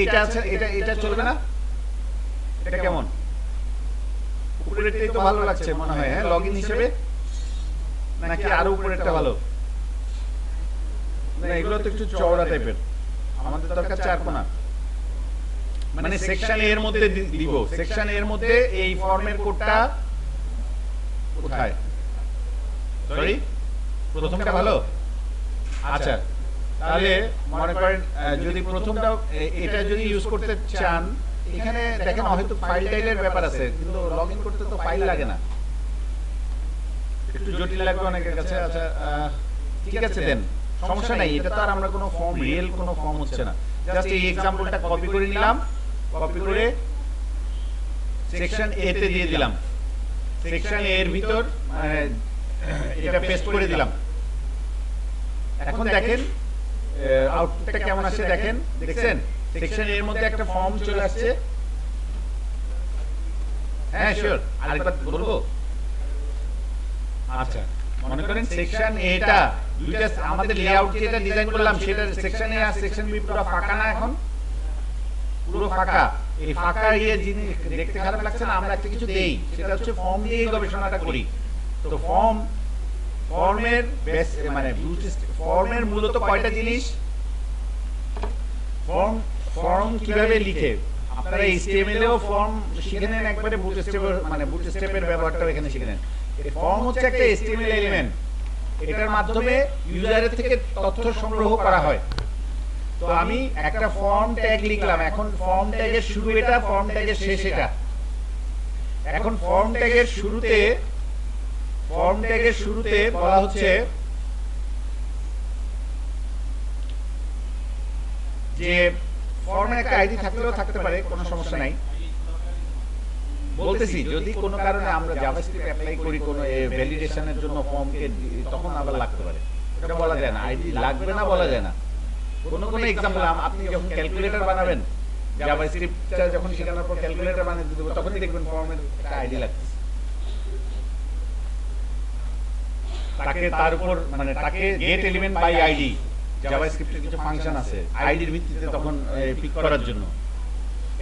এটা আছে, এটা চলবে না? এটা কেমন? উপরেরটাই তো ভালো লাগছে মনে হয়, হ্যাঁ, লগইন হিসেবে, নাকি আরো উপরেরটা ভালো? না, এগুলো তো একটু চওড়া টাইপের, আমাদের দরকার চার কোণা। মানে সেকশন এর মধ্যে দিব, সেকশন এর মধ্যে এই ফর্মের কোডটা কোথায়? সরি, প্রথমটা ভালো? আচ্ছা, তাহলে মনে করেন যদি প্রথমটা এটা যদি ইউজ করতে চান, এখানে দেখেন হয়তো ফাইল টাইলের ব্যাপার আছে, কিন্তু লগইন করতে তো ফাইল লাগে না, একটু জটিল লাগবে অনেকের কাছে। আচ্ছা, ঠিক আছে, দেন, সমস্যা নাই। এটা তো আর আমরা কোনো ফর্ম, রিয়েল কোনো ফর্ম হচ্ছে না, জাস্ট এই एग्जांपलটা কপি করে নিলাম, কপি করে সেকশন এ তে দিয়ে দিলাম, সেকশন এ এর ভিতর এটা পেস্ট করে দিলাম। এখন দেখেন আউটপুটটা কেমন আসে, দেখেন, দেখছেন? সেকশন এর মধ্যে একটা ফর্ম চলে আসছে। হ্যাঁ, শিওর, আরেকবার বলবো। আচ্ছা, মনে করেন সেকশন এটা দুইটা আমাদের লেআউট যেটা ডিজাইন করলাম সেটা সেকশন এ আর সেকশন বি পুরো ফাঁকা না, এখন পুরো ফাঁকা। এই ফাঁকা জিনিস দেখতে খারাপ লাগছে না? আমরা একটা কিছু দেই, সেটা হচ্ছে ফর্ম দিয়ে গবেষণাটা করি। তো ফর্মের মানে ফর্মের মূলত কয়টা জিনিস? ফর্ম কিভাবে লিখে, আপনারা এইচটিএমএল এও ফর্ম শিখে নেন একবারে, বুটস্ট্র্যাপের ব্যবহারটাও এখানে শিখে নেন। এই ফর্ম হচ্ছে একটা এইচটিএমএল এলিমেন্ট, এটার মাধ্যমে ইউজারের থেকে তথ্য সংগ্রহ করা হয়। তো আমি একটা ফর্ম ট্যাগ লিখলাম, এখন ফর্ম ট্যাগের শুরু এটা, ফর্ম ট্যাগের শেষ এটা। এখন ফর্ম ট্যাগের শুরুতে বলা হচ্ছে যে ফর্মে একটা আইডি থাকলেও থাকতে পারে, কোনো সমস্যা নাই। বলতেছি যদি কোনো কারণে আমরা জাভাস্ক্রিপ্ট অ্যাপ্লাই করি কোনো ভ্যালিডেশনের জন্য ফর্মকে, তখন আবার লাগতে পারে, এটা বলা যায় না। আইডি লাগবে না বলা যায় না। কোনো एग्जांपल আপনি যখন ক্যালকুলেটর বানাবেন, জাভাস্ক্রিপ্টটা যখন শেখানোর পর ক্যালকুলেটর বানিয়ে দেব, তখনই দেখবেন ফর্মের একটা আইডি লাগছে। তাকে তার উপর মানে তাকে গেট এলিমেন্ট বাই আইডি, জাভাস্ক্রিপ্টের কিছু ফাংশন আছে আইডির ভিত্তিতে তখন পিক করার জন্য।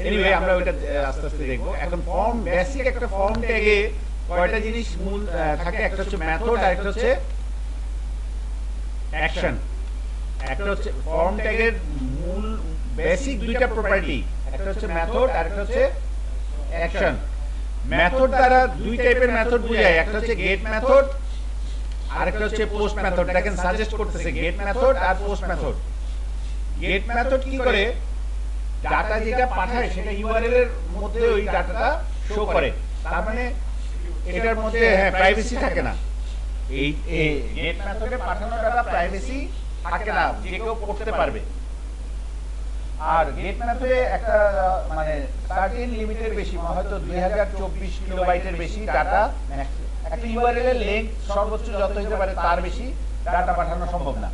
এনিওয়ে, আমরা ওটা আস্তে আস্তে দেখব। এখন ফর্ম বেসিক একটা ফর্ম ট্যাগে কয়টা জিনিস মূল থাকে? একটা হচ্ছে মেথড আর একটা হচ্ছে অ্যাকশন। একটা হচ্ছে ফর্ম ট্যাগের মূল বেসিক দুইটা প্রপার্টি, একটা হচ্ছে মেথড আর একটা হচ্ছে অ্যাকশন। মেথড দ্বারা দুই টাইপের মেথড বোঝায়, একটা হচ্ছে গেট মেথড আর একটা হচ্ছে পোস্ট মেথড। দেখেন সাজেস্ট করতেছে গেট মেথড আর পোস্ট মেথড। গেট মেথড কি করে? ডাটা যেটা পাঠায় সেটা ইউআরএল এর মধ্যে ওই ডাটাটা শো করে, তার মানে এটার মধ্যে প্রাইভেসি থাকে না। এই গেট মেথডে পাঠানো ডাটা প্রাইভেসি থাকে না, যে কেউ পড়তে পারবে। আর গেট মেথডে একটা মানে সার্টেন লিমিটের বেশি, হয়তো 2024 কিলোবাইটের বেশি ডাটা, একটা ইউআরএল এর লেংথ সর্বোচ্চ যত হতে পারে তার বেশি ডাটা পাঠানো সম্ভব না।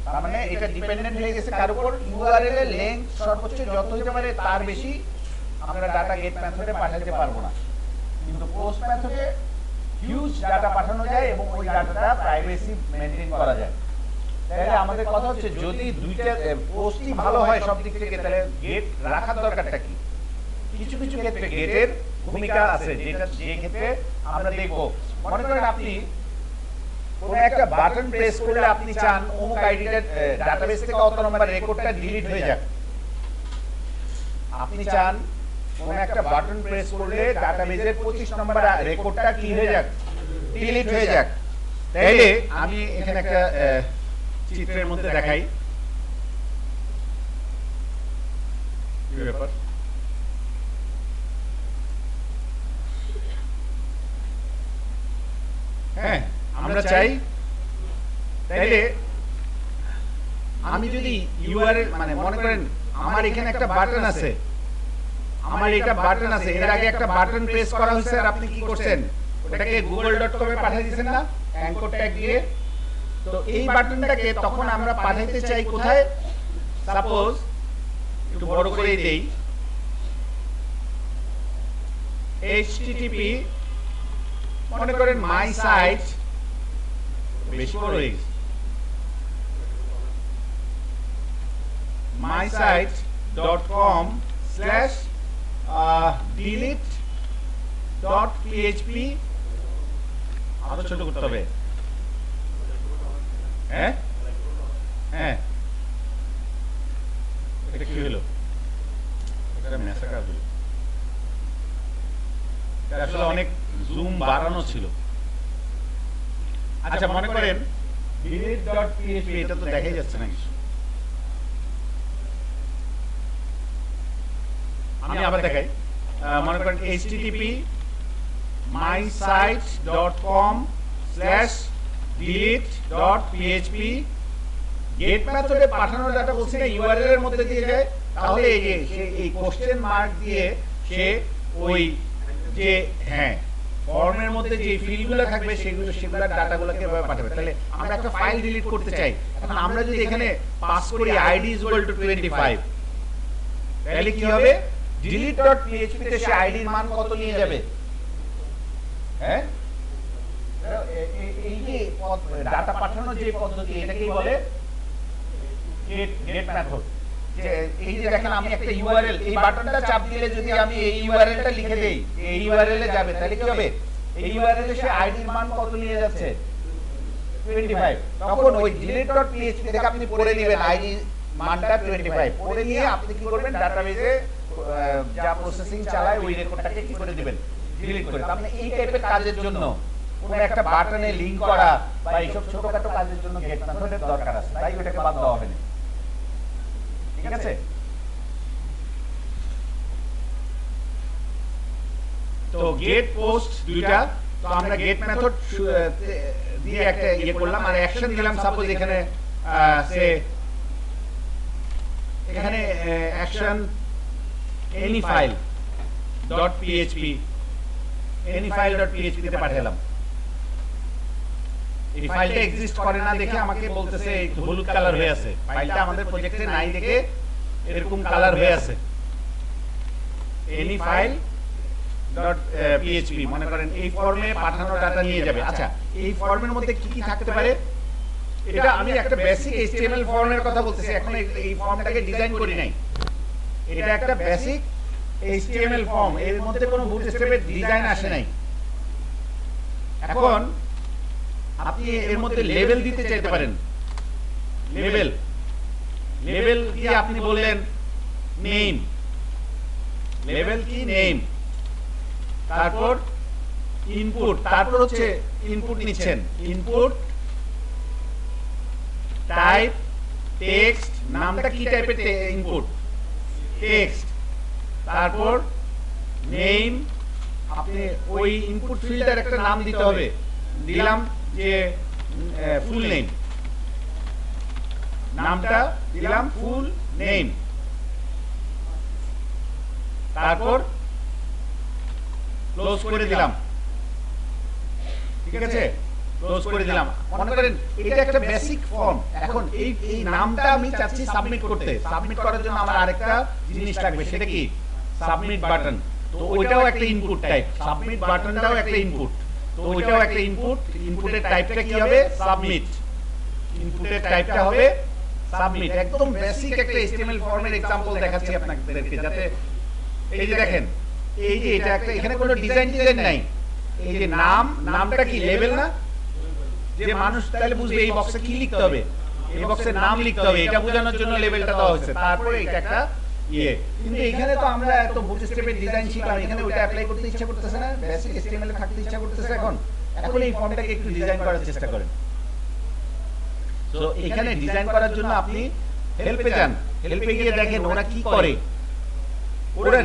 তার মানে এটা ডিপেন্ডেন্ট হয়ে গেছে কার উপর? ইউআরএল এর লেন্থ সর্বোচ্চ যত হতে পারে তার বেশি আমরা ডাটা গেট মেথডে পাঠাতে পারবো না, কিন্তু পোস্ট মেথডে হিউজ ডাটা পাঠানো যায় এবং ওই ডাটাটা প্রাইভেসি মেনটেন করা যায়। তাহলে আমাদের কথা হচ্ছে যদি দুইটা পোস্টই ভালো হয় সব দিক থেকে, তাহলে গেট রাখার দরকারটা কি? কিছু কিছু ক্ষেত্রে গেটের ভূমিকা আছে, যেটা যে ক্ষেত্রে আমরা দেখব। মনে করেন আপনি কোন একটা বাটন প্রেস করলে আপনি চান অমুক আইডিটার ডাটাবেস থেকে অত নম্বর রেকর্ডটা ডিলিট হয়ে যাক। আপনি চান কোন একটা বাটন প্রেস করলে ডাটাবেসের 25 নম্বর রেকর্ডটা কি হয়ে যাক? ডিলিট হয়ে যাক। তাইলে আমি এখানে একটা চিত্রের মধ্যে দেখাই কি ব্যাপার। হ্যাঁ, আমরা চাই তাইলে আমি যদি ইউআরএল মানে মনে করেন আমার এখানে একটা বাটন আছে, এর আগে একটা বাটন প্রেস করা হয়েছে আর আপনি কি করছেন? ওটাকে google.com এ পাঠিয়ে দিয়েছেন না অ্যাঙ্কর ট্যাগ দিয়ে। তো এই বাটনটাকে তখন আমরা পাঠাইতে চাই কোথায়? সাপোজ একটু বড় করে দেই, http মনে করেন মাই সাইট, বেশি বড় হয়ে গেছে, mysite.com/delete.php আরো ছোট করতে হবে। হ্যাঁ হ্যাঁ, এটা কি হলো? এটা মেসাকার হলো, আসলে অনেক জুম বাড়ানো ছিল। আচ্ছা মনে করেন delete.php, এটা তো দেখাই যাচ্ছে না কিছু। আমি আবার দেখাই, মনে করেন http mysite.com/delete.php গেট মেথডে পাঠানো ডাটা বলছি না ইউআরএল এর মধ্যে দিয়ে যায়, তাহলে এই যে এই কোশ্চেন মার্ক দিয়ে সে ওই যে হ্যাঁ ফর্মের মধ্যে যে ফিল্ডগুলো থাকবে সেগুলোর ডাটাগুলোকে এভাবে পাঠাবে। তাহলে আমরা একটা ফাইল ডিলিট করতে চাই, এখন আমরা যদি এখানে পাস করি id = 25, তাহলে কি হবে? delete.php তে সে আইডির মান কত নিয়ে যাবে? হ্যাঁ, এই যে ডাটা পাঠানোর যে পদ্ধতি এটাকেই বলে গেট মেথড। যে এই যে দেখেন আমি একটা ইউআরএল, এই বাটনটা চাপ দিলে যদি আমি এই ইউআরএলটা লিখে দেই, এই ইউআরএল এ যাবে, তাহলে কি হবে? এই ইউআরএল এ সে আইডির মান কত নিয়ে যাচ্ছে? 25। তখন ওই delete.php থেকে আপনি পড়ে নেবেন আইডি মানটা 25, পড়ে নিয়ে আপনি কি করবেন? ডাটাবেসে যা প্রসেসিং চালায় ওই রেকর্ডটাকে কি করে দিবেন? ডিলিট করে। তার মানে এই টাইপের কাজের জন্য কোন একটা বাটনে লিংক করা বা এইসব ছোটখাটো কাজের জন্য গেট মেথডের দরকার আছে, তাই ওটাকে বাদ দেওয়া হবে না। ঠিক আছে? তো গেট পোস্ট দুইটা, তো আমরা গেট মেথড দিয়ে একটা ইয়ে করলাম আর অ্যাকশন দিলাম। সাপোজ এখানে এখানে অ্যাকশন anyfile.php তে পাঠালাম। এই ফাইলটা এক্সিস্ট করে না দেখে আমাকে বলতেছে হলুদ কালার হয়ে আছে, ফাইলটা আমাদের প্রজেক্টে নাই দেখে এরকম কালার হয়ে আছে। anyfile.php মনে করেন এই ফর্মে পাঠানো ডাটা নিয়ে যাবে। আচ্ছা এই ফর্মের মধ্যে কি কি থাকতে পারে? এটা আমি একটা বেসিক HTML ফর্মের কথা বলতেছি, এখন এই ফর্মটাকে ডিজাইন করি নাই। এটা একটা বেসিক HTML ফর্ম, এর মধ্যে কোনো বুটস্ট্র্যাপের ডিজাইন আসে নাই। এখন আপনি এর মধ্যে লেবেল দিতে চাইতে পারেন। লেবেল কি আপনি বললেন নেম, লেবেল কি নেম, তারপর ইনপুট, তারপর হচ্ছে ইনপুট নিচ্ছেন, ইনপুট টাইপ টেক্সট, নামটা কি টাইপের ইনপুট? টেক্সট। তারপর নেম, আপনি ওই ইনপুট ফিল্ডের একটা নাম দিতে হবে, দিলাম যে ফুল নেম, নামটা দিলাম ফুল নেম। তারপর ক্লোজ করে দিলাম। ঠিক আছে? ক্লোজ করে দিলাম। মনে করেন এটা একটা বেসিক ফর্ম। এখন এই নামটা আমি চাচ্ছি সাবমিট করতে। সাবমিট করার জন্য আমার আরেকটা জিনিস লাগবে, সেটা কি? Submit button. তো ওইটাও একটা ইনপুট টাইপ, সাবমিট বাটনটাও একটা ইনপুট। তো ওইটাও একটা ইনপুট। ইনপুটের টাইপটা কি হবে? সাবমিট। ইনপুটের টাইপটা হবে সাবমিট। একদম বেসিক একটা HTML ফর্মের एग्जांपल দেখাচ্ছি আপনাদেরকে, যাতে এই যে দেখেন, এই যে এটা একটা, এখানে কোনো ডিজাইন নাই। এই যে নামটা কি? লেভেল না? যে মানুষ তাহলে বুঝবে এই বক্সে কি লিখতে হবে, এই বক্সের নাম লিখতে হবে, এটা বোঝানোর জন্য লেভেলটা দেওয়া হয়েছে। তারপরে এটা একটা কিন্তু এখানে তো আমরা এত বুটস্ট্র্যাপের ডিজাইন শিখলাম, এখানে ওটা অ্যাপ্লাই করতে ইচ্ছা করতেছে না, বেসিক HTML এ থাকতে ইচ্ছা করতেছে। এখন এই ফর্মটাকে একটু ডিজাইন করার চেষ্টা করেন। তো এখানে ডিজাইন করার জন্য আপনি হেল্পে যান, হেল্পে গিয়ে দেখেন ওরা কি করে। ওরা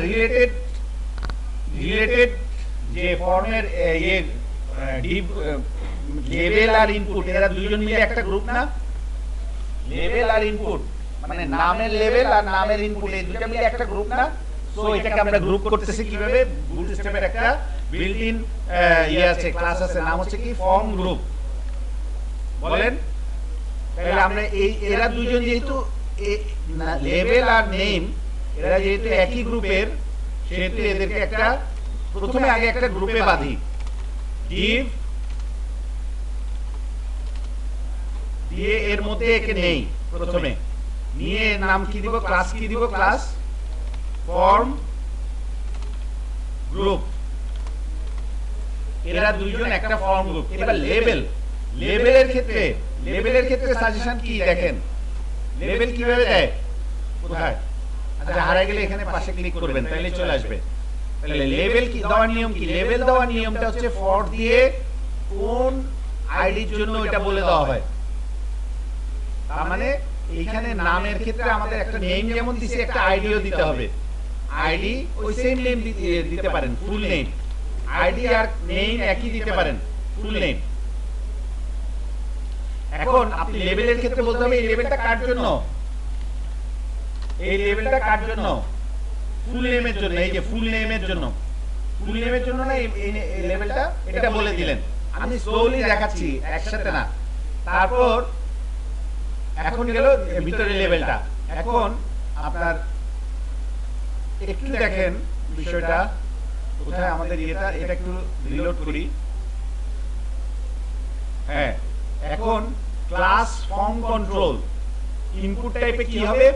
রিলেটেড যে ফর্মের লেভেল আর ইনপুট, এরা দুইজন মিলে একটা গ্রুপ না? লেভেল আর ইনপুট মানে নামের লেভেল আর নামের ইনপুট, এই দুটো মিলে একটা গ্রুপ না? সো এটাকে আমরা গ্রুপ করতেছি কিভাবে? বুটস্ট্র্যাপের একটা বিল্ট ইন আছে, ক্লাস আছে, নাম হচ্ছে কি? Form group. বলেন তাহলে আমরা এরা দুইজন যেহেতু লেভেল আর নেম এরা যেহেতু একই গ্রুপের, সেহেতু এদেরকে একটা প্রথমে আগে একটা গ্রুপে বাঁধি। ডিভ দিয়ে এর মধ্যে একে নেই, প্রথমে নিয়ে নাম কি দিব? ক্লাস কি দিব? Class form group. এরা দুইজন একটা ফর্ম গ্রুপ। এবার লেভেলের ক্ষেত্রে সাজেশন কি দেখেন? লেভেল কিভাবে দেয়? কোথায়? আচ্ছা, হারাই গেলে এখানে পাশে ক্লিক করবেন, তাহলে চলে আসবে। তাহলে লেভেল কি দেওয়ার নিয়ম কি? লেভেল দেওয়ার নিয়মটা হচ্ছে ফর দিয়ে কোন আইডির জন্য এটা বলে দেওয়া হয়। তার মানে এইখানে নামের ক্ষেত্রে আমাদের একটা নেম যেমন দিছি, একটা আইডিও দিতে হবে। আইডি ওই সেম নেম দিতে পারেন, ফুল নেম। আইডি আর নেম একই দিতে পারেন, ফুল নেম। এখন আপনি লেভেলের ক্ষেত্রে বলতে হবে এই লেভেলটা কার জন্য? এই লেভেলটা কার জন্য? ফুল নেমের জন্য। এই যে ফুল নেমের জন্য, ফুল নেমের জন্য না এই লেভেলটা, এটা বলে দিলেন। আমি স্লোলি দেখাচ্ছি, একসাথে না। তারপর এখন গেল ভিতরে লেভেলটা। এখন আপনার একটু দেখেন বিষয়টা কোথায় আমাদের এটা একটু রিলোড করি। হ্যাঁ, এখন ক্লাস ফর্ম কন্ট্রোল ইনপুট টাইপে কি হবে?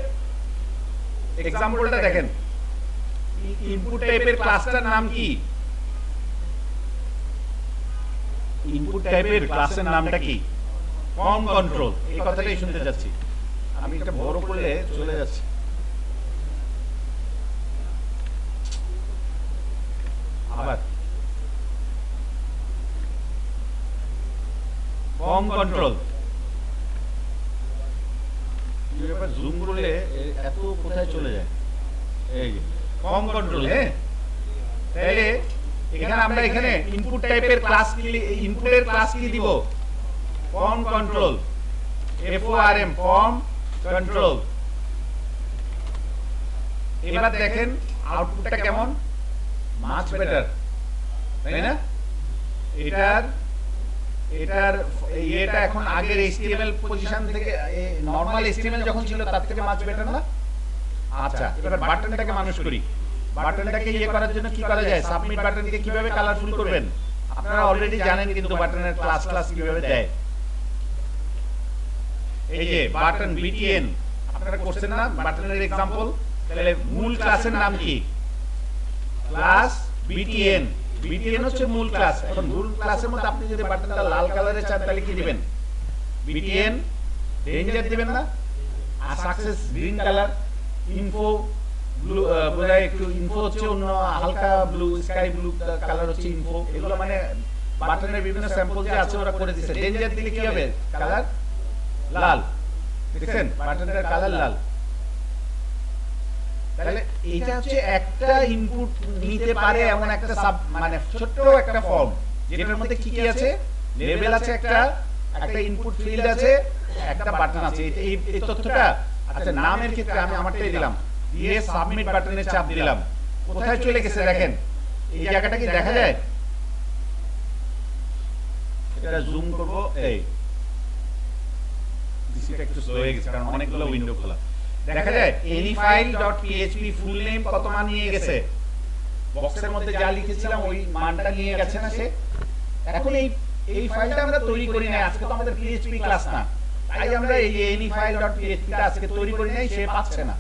এক্সাম্পলটা দেখেন। ইনপুট টাইপের ক্লাসটার নাম কি? ইনপুট টাইপের ক্লাসের নামটা কি? Form control. এই কথাটাই শুনতে যাচ্ছি। আমি এটা বড় করলে চলে যাচ্ছে। আবার ফর্ম কন্ট্রোল। জুম করলে এত কোথায় চলে যায়? এই যে ফর্ম কন্ট্রোল। হ্যাঁ, তাহলে এখানে আমরা এখানে ইনপুট টাইপের ক্লাস কি, ইনপুটের ক্লাস কি দিব? Form control. FORM, form control. এবার দেখেন আউটপুটটা কেমন? মাচ বেটার, তাই না? এটার এটা এখন আগের HTML পজিশন থেকে, নরমাল HTML যখন ছিল তার থেকে মাচ বেটার না? আচ্ছা, এবার বাটনটাকে মানুষ করি। বাটনটাকে করার জন্য কি করা যায়? সাবমিট বাটনকে কিভাবে কালারফুল করবেন আপনারা অলরেডি জানেন, কিন্তু বাটনের ক্লাস কিভাবে দেয়। এই যে বাটন BTN আপনারা করছেন না, বাটনের एग्जांपल। তাহলে মূল ক্লাসের নাম কি? Class BTN। BTN হচ্ছে মূল ক্লাস। এখন মূল ক্লাসের মধ্যে আপনি যদি বাটনটা লাল কালারে চান তাহলে কি দিবেন? BTN রেঞ্জার দিবেন না? আর success green colour. Info blue, বোঝায় একটু ইনফো হচ্ছে অন্য হালকা ব্লু, স্কাই ব্লু কালার হচ্ছে ইনফো। এগুলো মানে বাটনের বিভিন্ন স্যাম্পল যে আছে ওরা করে দিয়েছে। রেঞ্জার দিলে কি হবে? কালার লাল। দেখছেন বাটনটার কালার লাল। তাহলে এটা হচ্ছে একটা ইনপুট নিতে পারে এমন একটা মানে ছোট্ট একটা ফর্ম, যেটার মধ্যে কি কি আছে? লেভেল আছে, একটা ইনপুট ফিল্ড আছে, একটা বাটন আছে। এই তথ্যটা। আচ্ছা, নামের ক্ষেত্রে আমি আমারটাই দিলাম, দিয়ে সাবমিট বাটনে চাপ দিলাম। কোথায় চলে গেছে দেখেন? এই জায়গাটা কি দেখা যায়? এটা জুম করব, এই ডিসিটা একটু স্লো হয়ে গেছে কারণ অনেকগুলো উইন্ডো খোলা। দেখা যায় anyfile.php ফুল নেম কত মান নিয়ে গেছে, বক্সের মধ্যে যা লিখেছিলাম ওই মানটা নিয়ে গেছে না সে। এখন এই ফাইলটা আমরা তৈরি করি না, আজকে তো আমাদের PHP ক্লাস না, তাই আমরা এই anyfile.php টা আজকে তৈরি করি নাই, সে পাচ্ছে না।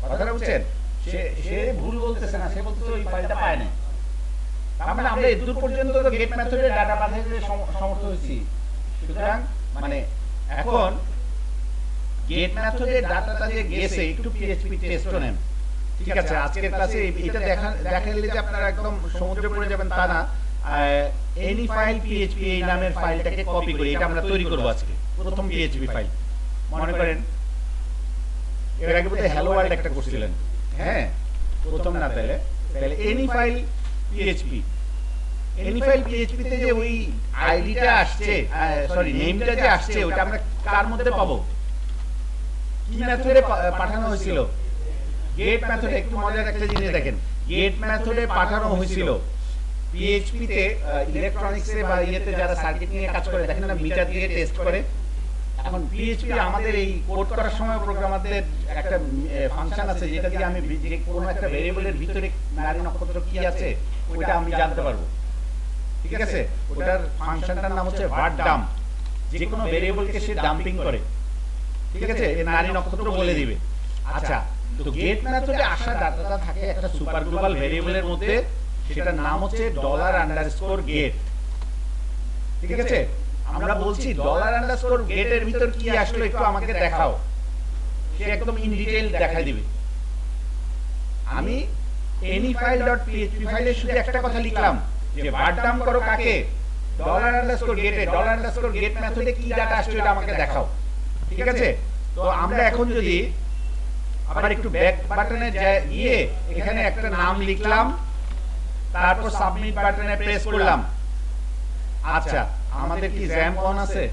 কথাটা বুঝছেন? সে ভুল বলতেছে না, সে বলতেছে ওই ফাইলটা পায় না। তার মানে আমরা এদূর পর্যন্ত তো গেট মেথডে ডাটা পাঠাতে সমর্থ হয়েছি। সুতরাং মানে এখন গেট মেথডে ডাটাটা যে গেছে একটু PHP টেস্টও নেন, ঠিক আছে? আজকের ক্লাসে এটা দেখালে যে আপনারা একদম সমুদ্রে পড়ে যাবেন তা না। anyfile.php এই নামের ফাইলটাকে কপি করে এটা আমরা তৈরি করব আজকে, প্রথম PHP ফাইল। মনে করেন এর আগে বোধহয় হ্যালো ওয়ার্ল্ড একটা করছিলেন, হ্যাঁ প্রথম না, তাহলে anyfile.php anyfile.php তে যে ওই আইডিটা আসছে, সরি নেমটা যে আসছে ওটা আমরা কার মধ্যে পাবো, কি মেথডে পাঠানো হয়েছিল? গেট মেথডে। একটু মজার একটা জিনিস দেখেন, গেট মেথডে পাঠানো হয়েছিল। PHP তে ইলেকট্রনিক্সে বা ইয়েতে যারা সার্কিট নিয়ে কাজ করে দেখেন না, মিটার দিয়ে টেস্ট করে। এখন PHP আমাদের এই কোড করার সময় প্রোগ্রামারদের একটা ফাংশন আছে যেটা দিয়ে আমি যে কোনো একটা ভেরিয়েবলের ভিতরে নারী নক্ষত্র কি আছে ওইটা আমি জানতে পারবো, ঠিক আছে? ওটার ফাংশনটার নাম হচ্ছে var dump। যে কোনো ভেরিয়েবলকে সে ডাম্পিং করে, ঠিক আছে? এর নারী নক্ষত্র বলে দিবে। আচ্ছা, তো গেট মেথডে আসা ডাটাটা থাকে একটা সুপার গ্লোবাল ভেরিয়েবলের মধ্যে, সেটার নাম হচ্ছে $_get, ঠিক আছে? আমরা বলছি $_get এর ভিতর কি আসলো একটু আমাকে দেখাও, সে একদম ইন ডিটেইল দেখাই দিবে। আমি anyfile.php ফাইলে শুধু একটা কথা লিখলাম যে var dump করো কাকে, $_get এ, $_get মেথডে কি ডাটা আসছে এটা আমাকে দেখাও, ঠিক আছে? তো আমরা এখন যদি আবার একটু ব্যাক বাটনে গিয়ে এখানে একটা নাম লিখলাম, তারপর সাবমিট বাটনে প্রেস করলাম। আচ্ছা, আমাদের কি জ্যাম্প অন আছে?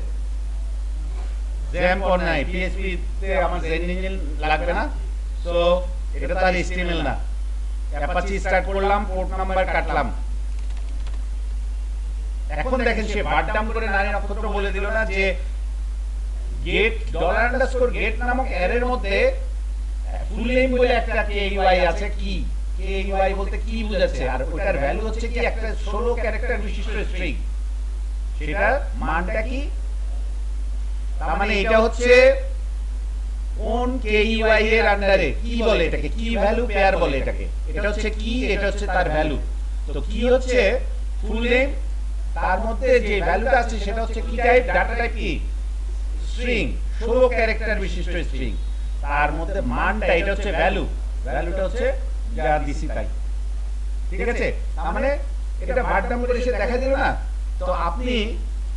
জ্যাম্প অন নাই। PHP তে আমার জেন ইঞ্জিন লাগবে না, সো এটা তো আর HTML না। অ্যাপাচি স্টার্ট করলাম, পোর্ট নাম্বার কাটলাম। এখন দেখেন সে var dump করে নারী নক্ষত্র বলে দিল না যে গেট $_get নামক অ্যারের মধ্যে ফুল নেম বলে একটা KUI আছে। কি KUI বলতে কি বোঝাচ্ছে? আর ওটার ভ্যালু হচ্ছে কি একটা 16 ক্যারেক্টার বিশিষ্ট স্ট্রিং। সেটা মানটা কি? তার মানে এটা হচ্ছে কোন KUI এর আন্ডারে কি বলে এটাকে, কি ভ্যালু পেয়ার বলে এটাকে। এটা হচ্ছে কি, এটা হচ্ছে তার ভ্যালু। তো কি হচ্ছে ফুল নেম, তার মধ্যে যে ভ্যালুটা আছে সেটা হচ্ছে কি টাইপ, ডাটা টাইপ কি স্ট্রিং, 16 ক্যারেক্টার বিশিষ্ট স্ট্রিং। তার মধ্যে মানটা এটা হচ্ছে ভ্যালু, ভ্যালুটা হচ্ছে যা দিছি তাই, ঠিক আছে? তার মানে এটা var dump করে সে দেখা দিল না, তো আপনি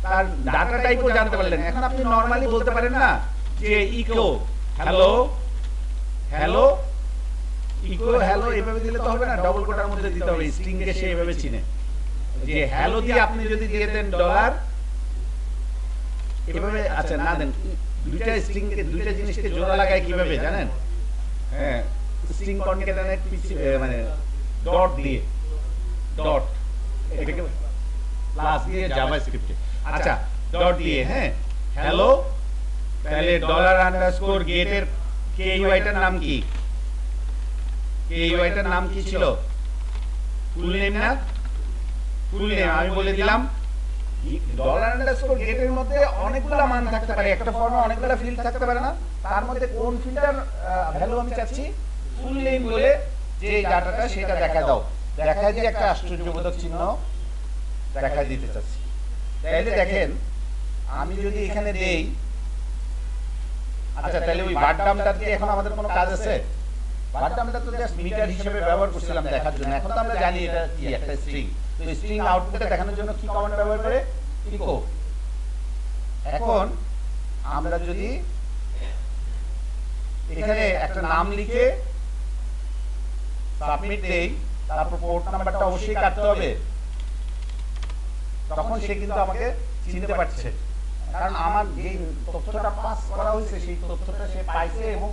তার ডাটা টাইপও জানতে পারলেন। এখন আপনি নরমালি বলতে পারেন না যে echo hello hello, echo hello এভাবে দিলে তো হবে না, ডবল কোটার মধ্যে দিতে হবে, স্ট্রিং কে সে এভাবে চিনে। যে হ্যালো দিয়ে আপনি যদি দিয়ে দেন $, এভাবে আচ্ছা না দেন, দুইটা স্ট্রিং কে দুইটা জিনিসকে জোড়া লাগায় কিভাবে জানেন? হ্যাঁ, স্ট্রিং কনক্যাটেনেট মানে ডট দিয়ে, ডট এটাকে প্লাস দিয়ে জাভাস্ক্রিপ্টে, আচ্ছা ডট দিয়ে, হ্যাঁ হ্যালো, তাহলে $_get এর KUI টার নাম কি? KUI টার নাম কি ছিল? ফুল নেম না? ফুল নেম আমি বলে দিলাম। $_get এর মধ্যে অনেকগুলা মান থাকতে পারে, একটা ফর্মে অনেকগুলা ফিল্ড থাকতে পারে না? তার মধ্যে কোন ফিল্ডটার ভ্যালু আমি চাচ্ছি? ফুল নেম বলে যে ডাটাটা সেটা দেখা দাও, দেখায় দিয়ে একটা আশ্চর্যবোধক চিহ্ন দেখায় দিতে চাচ্ছি। তাহলে দেখেন আমি যদি এখানে দেই, আচ্ছা তাহলে ওই var dumpটা দিয়ে এখন আমাদের কোনো কাজ আছে? var dumpটা তো জাস্ট মিটার হিসেবে ব্যবহার করছিলাম দেখার জন্য। এখন তো আমরা জানি এটা কি একটা স্ট্রিং, তো স্ট্রিং আউটপুটে দেখানোর জন্য কি কমান্ড ব্যবহার করে? ইকো। এখন আমরা যদি এখানে একটা নাম লিখে সাবমিট দেই, তারপর পোর্ট নাম্বারটা অবশ্যই কাটতে হবে, তখন সে কিন্তু আমাকে চিনতে পারছে, কারণ আমার যে তথ্যটা পাস করা হয়েছে সেই তথ্যটা সে পাইছে, এবং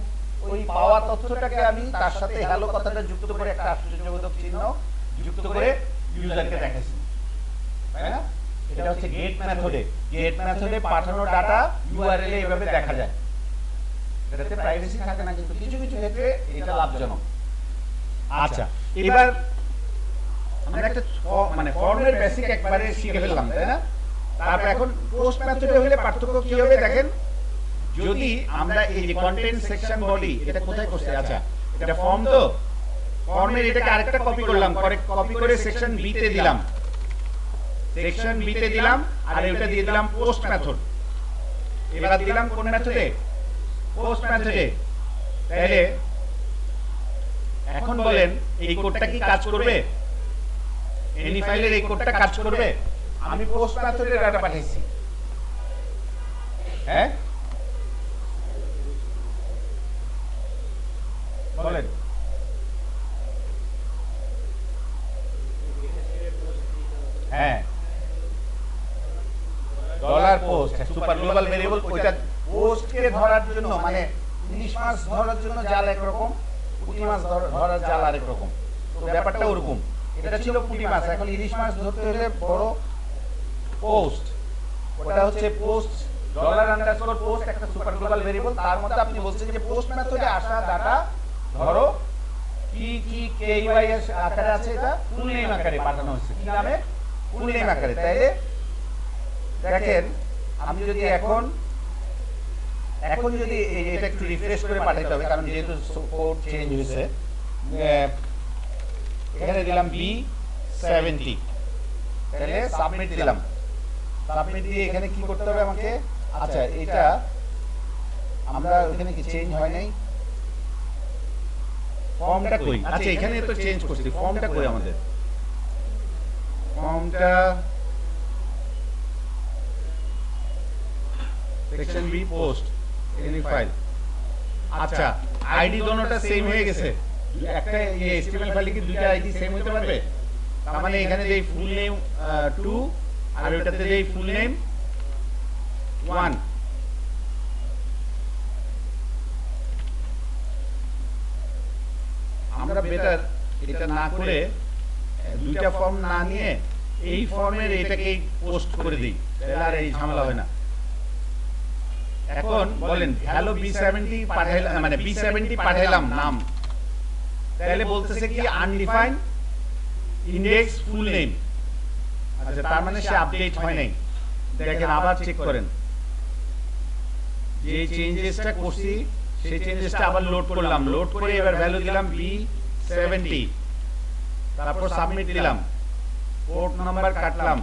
ওই পাওয়া তথ্যটাকে আমি তার সাথে হ্যালো কথাটা যুক্ত করে একটা আশ্চর্যবোধক চিহ্ন যুক্ত করে ইউজারকে দেখাচ্ছি, তাই না? এটা হচ্ছে গেট মেথডে পাঠানো ডাটা ইউআরএল এ এভাবে দেখা যায়। এটাতে প্রাইভেসি থাকে না, কিন্তু কিছু কিছু ক্ষেত্রে এটা লাভজনক। আচ্ছা, এবার আমরা একটা মানে ফর্মের বেসিক একবারে শিখে ফেললাম, তাই না? তারপর এখন পোস্ট মেথডে হলে পার্থক্য কি হবে দেখেন। যদি আমরা এই যে কন্টেন্ট সেকশন বডি, এটা কোথায় করছি? আচ্ছা, এটা ফর্ম, তো ফর্মের এটাকে আরেকটা কপি করলাম, কপি করে সেকশন বি তে দিলাম, আর এটা দিয়ে দিলাম পোস্ট মেথড। এবার দিলাম কোন মেথডে? পোস্ট মেথডে। তাহলে এখন বলেন এই কোডটা কি কাজ করবে? এনি ফাইলের এই কোডটা কাজ করবে? আমি পোস্ট মেথডে ডাটা পাঠাইছি, হ্যাঁ বলেন। হ্যাঁ, dollar post super global variable, ওইটা পোস্টকে ধরার জন্য, মানে ইলিশ মাছ ধরার জন্য জাল একরকম, পুঁটি মাছ ধরার জাল আরেক রকম। তো ব্যাপারটা ওরকম। এটা ছিল পুঁটি মাছ, এখন ইলিশ মাছ ধরতে হলে বড় পোস্ট, ওটা হচ্ছে পোস্ট ডলার আন্ডারস্কোর পোস্ট, একটা সুপার গ্লোবাল ভেরিয়েবল। তার মধ্যে আপনি বলছেন যে পোস্ট মেথডে আসা ডাটা ধরো কি কি কেইওয়াই আকারে আছে, এটা ফুল নেম আকারে পাঠানো হচ্ছে। কি নামে? ফুল নেম আকারে। তাইলে দেখেন, আমি যদি এখন যদি এটা একটু রিফ্রেশ করে পাঠাইতে হবে, কারণ যেহেতু কোড চেঞ্জ হয়েছে। এখানে দিলাম B70, তাহলে সাবমিট দিলাম। সাবমিট দিয়ে এখানে কি করতে হবে আমাকে? আচ্ছা, এটা আমরা এখানে কি চেঞ্জ হয় নাই? ফর্মটা কই? আচ্ছা, এখানে তো চেঞ্জ করছি, ফর্মটা কই আমাদের? ফর্মটা section B post any file. আচ্ছা, আইডি দোনোটা সেম হয়ে গেছে। একটা HTML ফাইলে কি দুইটা আইডি সেম হতে পারবে? তার মানে এখানে যে ফুল নেম 2 আর ওটাতে যে ফুল নেম 1। আমরা বেটার এটা না করে, দুইটা ফর্ম না নিয়ে এই ফর্মের এটাকে পোস্ট করে দিই, তাহলে আর এই ঝামেলা হয় না। এখন বলেন হ্যালো B70 পাঠাইলাম, মানে B70 পাঠাইলাম নাম, তাহলে বলতেছে কি আনডিফাইন্ড ইন্ডেক্স ফুল নেম। আচ্ছা, তার মানে সে আপডেট হয় নাই। দেখেন আবার চেক করেন, যে চেঞ্জেসটা করছি সেই চেঞ্জেসটা আবার লোড করলাম, লোড করে এবার ভ্যালু দিলাম B70, তারপর সাবমিট দিলাম, পোর্ট নাম্বার কাটলাম,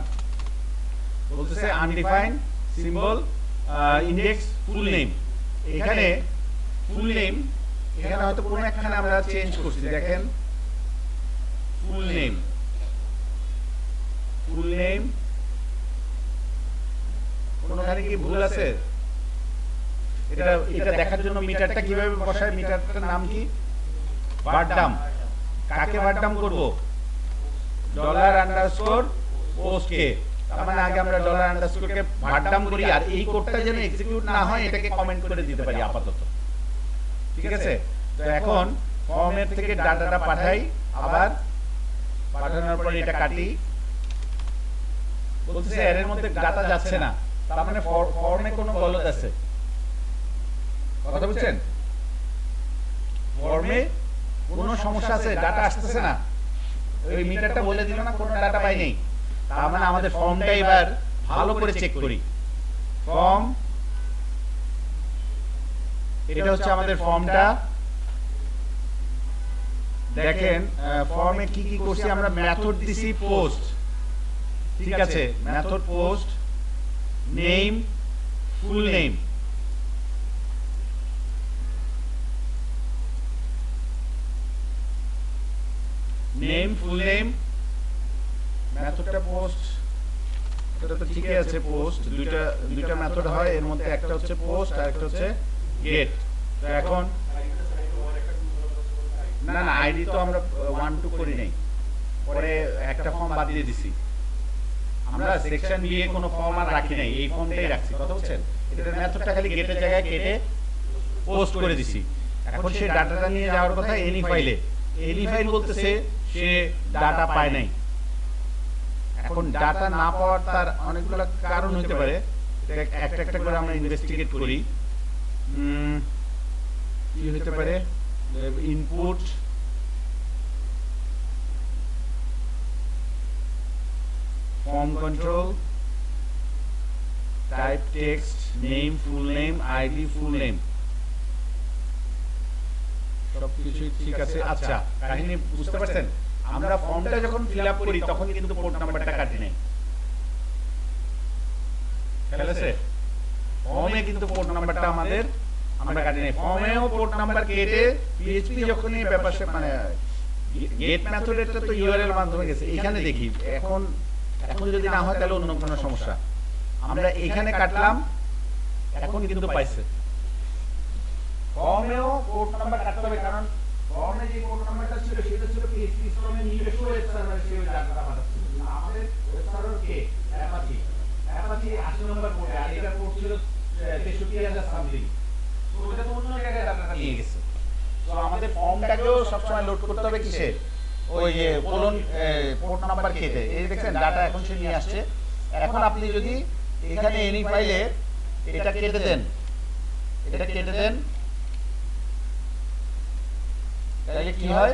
বলতেছে undefined symbol index full name. এখানে ফুল নেম, এখানে হয়তো কোনো একখানে আমরা চেঞ্জ করছি। দেখেন ফুল নেম কোনখানে কি ভুল আছে? এটা দেখার জন্য মিটারটা কিভাবে বসায়? মিটারটার নাম কি? ভারডাম। কাকে ভারডাম করব? ডলার আন্ডারস্কোর পোস্টকে। তার মানে আগে আমরা ডলার আন্ডারস্কোরকে ভারডাম করি, আর এই কোডটা যেন এক্সিকিউট না হয় এটাকে কমেন্ট করে দিতে পারি আপাতত। ঠিক আছে? তো এখন ফর্মের থেকে ডাটাটা পাঠাই, আবার পাঠানোর পর এটা কাটি, বলতেছে এর মধ্যে ডাটা যাচ্ছে না, তার মানে ফর্মে কোনো গলদ আছে। কথা বুঝছেন? ফর্মে কোনো সমস্যা আছে, ডাটা আসতেছে না। ওই মিটারটা বলে দিল না কোনো ডাটা পাই নেই। তার মানে আমাদের ফর্মটা এবার ভালো করে চেক করি। ফর্ম, এটা হচ্ছে আমাদের ফর্মটা। দেখেন ফর্মে কি কি করছি আমরা। মেথড দিছি পোস্ট, ঠিক আছে, method post, name full name, মেথডটা পোস্ট, এটা তো ঠিকই আছে। পোস্ট দুইটা মেথড হয়, এর মধ্যে একটা হচ্ছে পোস্ট আর একটা হচ্ছে গেট। তো এখন না আইডি তো আমরা 1 2 করি নাই, পরে একটা ফর্ম বাদ দিয়ে দিছি। আমরা সেকশন বি এ কোনো ফর্ম আর রাখি নাই, এই ফর্মটাই রাখছি। কথা বলছেন? এটার মেথডটা খালি গেটের জায়গায় কেটে পোস্ট করে দিছি। এখন সে ডাটাটা নিয়ে যাওয়ার কথা এনি ফাইলে। এনি ফাইল বলতেছে সে ডাটা পায় নাই। এখন ডাটা না পাওয়ার তার অনেকগুলো কারণ হতে পারে, একটা একটা করে আমরা ইনভেস্টিগেট করি। কি হতে পারে? Input, form control, type text, name, full name, ID, full name, সবকিছু ঠিক আছে। আচ্ছা, কাহিনী বুঝতে পারছেন? আমরা ফর্মটা যখন ফিল আপ করি তখন কিন্তু পোর্ট নাম্বারটা কাটি নাই, খেয়াল আছে? ফর্মে কিন্তু পোর্ট নাম্বারটা আমাদের আমরা কাটি নাই। ফর্মেও পোর্ট নাম্বার কেটে পিএইচপি যখনই ব্যাপার মানে গেট মেথডেরটা তো ইউআরএল মাধ্যমে গেছে, এখানে দেখি এখন যদি না হয় তাহলে অন্য কোনো সমস্যা। আমরা এখানে কাটলাম, এখন কিন্তু পাইছে। ফর্মেও পোর্ট নাম্বার কাটতে হবে, কারণ ফর্মে যে পোর্ট নাম্বারটা ছিল সেটা ছিল পিএইচপি ফর্মে নিজস্ব ওয়েব সার্ভারে সেই ডাটাটা পাঠাচ্ছিল। আমাদের ওয়েব সার্ভার কে? অ্যাপাচি 80 নম্বর পোর্টে, আর এটা পোর্ট ছিল 63000 সামথিং। তো ওটা তো অন্য জায়গায় ডাটাটা নিয়ে গেছে। তো আমাদের ফর্মটাকেও সবসময় লোড করতে হবে কিসে? ওই যে কোলন পোর্ট নাম্বার কেটে। এই দেখছেন ডাটা এখন সে নিয়ে আসছে। এখন আপনি যদি এখানে এনি ফাইলে এটা কেটে দেন, তাহলে কি হয়?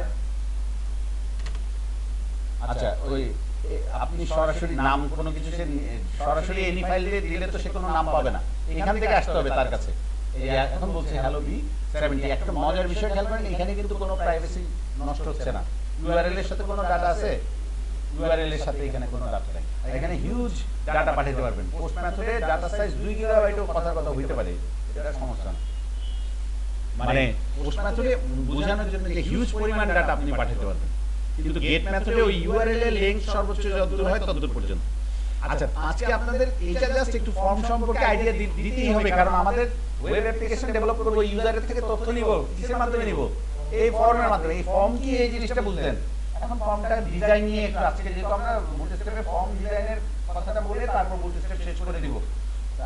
আচ্ছা, ওই আপনি সরাসরি নাম কোনো কিছু সে সরাসরি এনি ফাইলে দিলে তো সে কোনো নাম পাবে না, এখান থেকে আসতে হবে তার কাছে। এই এখন বলছে হ্যালো বি 70। একটা মজার বিষয় খেয়াল করেন, এখানে কিন্তু কোনো প্রাইভেসি নষ্ট হচ্ছে না। ইউআরএল এর সাথে কোনো ডাটা আছে? ইউআরএল এর সাথে এখানে কোনো ডাটা নেই। এখানে হিউজ ডাটা পাঠাতে পারবেন। পোস্ট মেথডে ডাটা সাইজ 2 গিগাবাইটও কথার কথা হইতে পারে, এটা সমস্যা না। মানে পোস্ট মেথডে বোঝানোর জন্য যে হিউজ পরিমাণ ডাটা আপনি পাঠাতে পারবেন, কিন্তু গেট মেথডে ওই ইউআরএল এর লেংথ সর্বোচ্চ যতদূর হয় ততদূর পর্যন্ত। আচ্ছা, আজকে আপনাদের এইটা জাস্ট একটু ফর্ম সম্পর্কে আইডিয়া দিতেই হবে, কারণ আমাদের ওয়েব অ্যাপ্লিকেশন ডেভেলপ করব, ইউজারের থেকে তথ্য নিব, কিসের মাধ্যমে নিব? এই ফর্মের মাধ্যমে। এই ফর্ম কি, এই জিনিসটা বুঝলেন? এখন ফর্মটা ডিজাইন নিয়ে একটু আজকে যেহেতু আমরা বুটস্ট্র্যাপে ফর্ম ডিজাইনের কথাটা বলে তারপর বুটস্ট্র্যাপ শেষ করে দিব।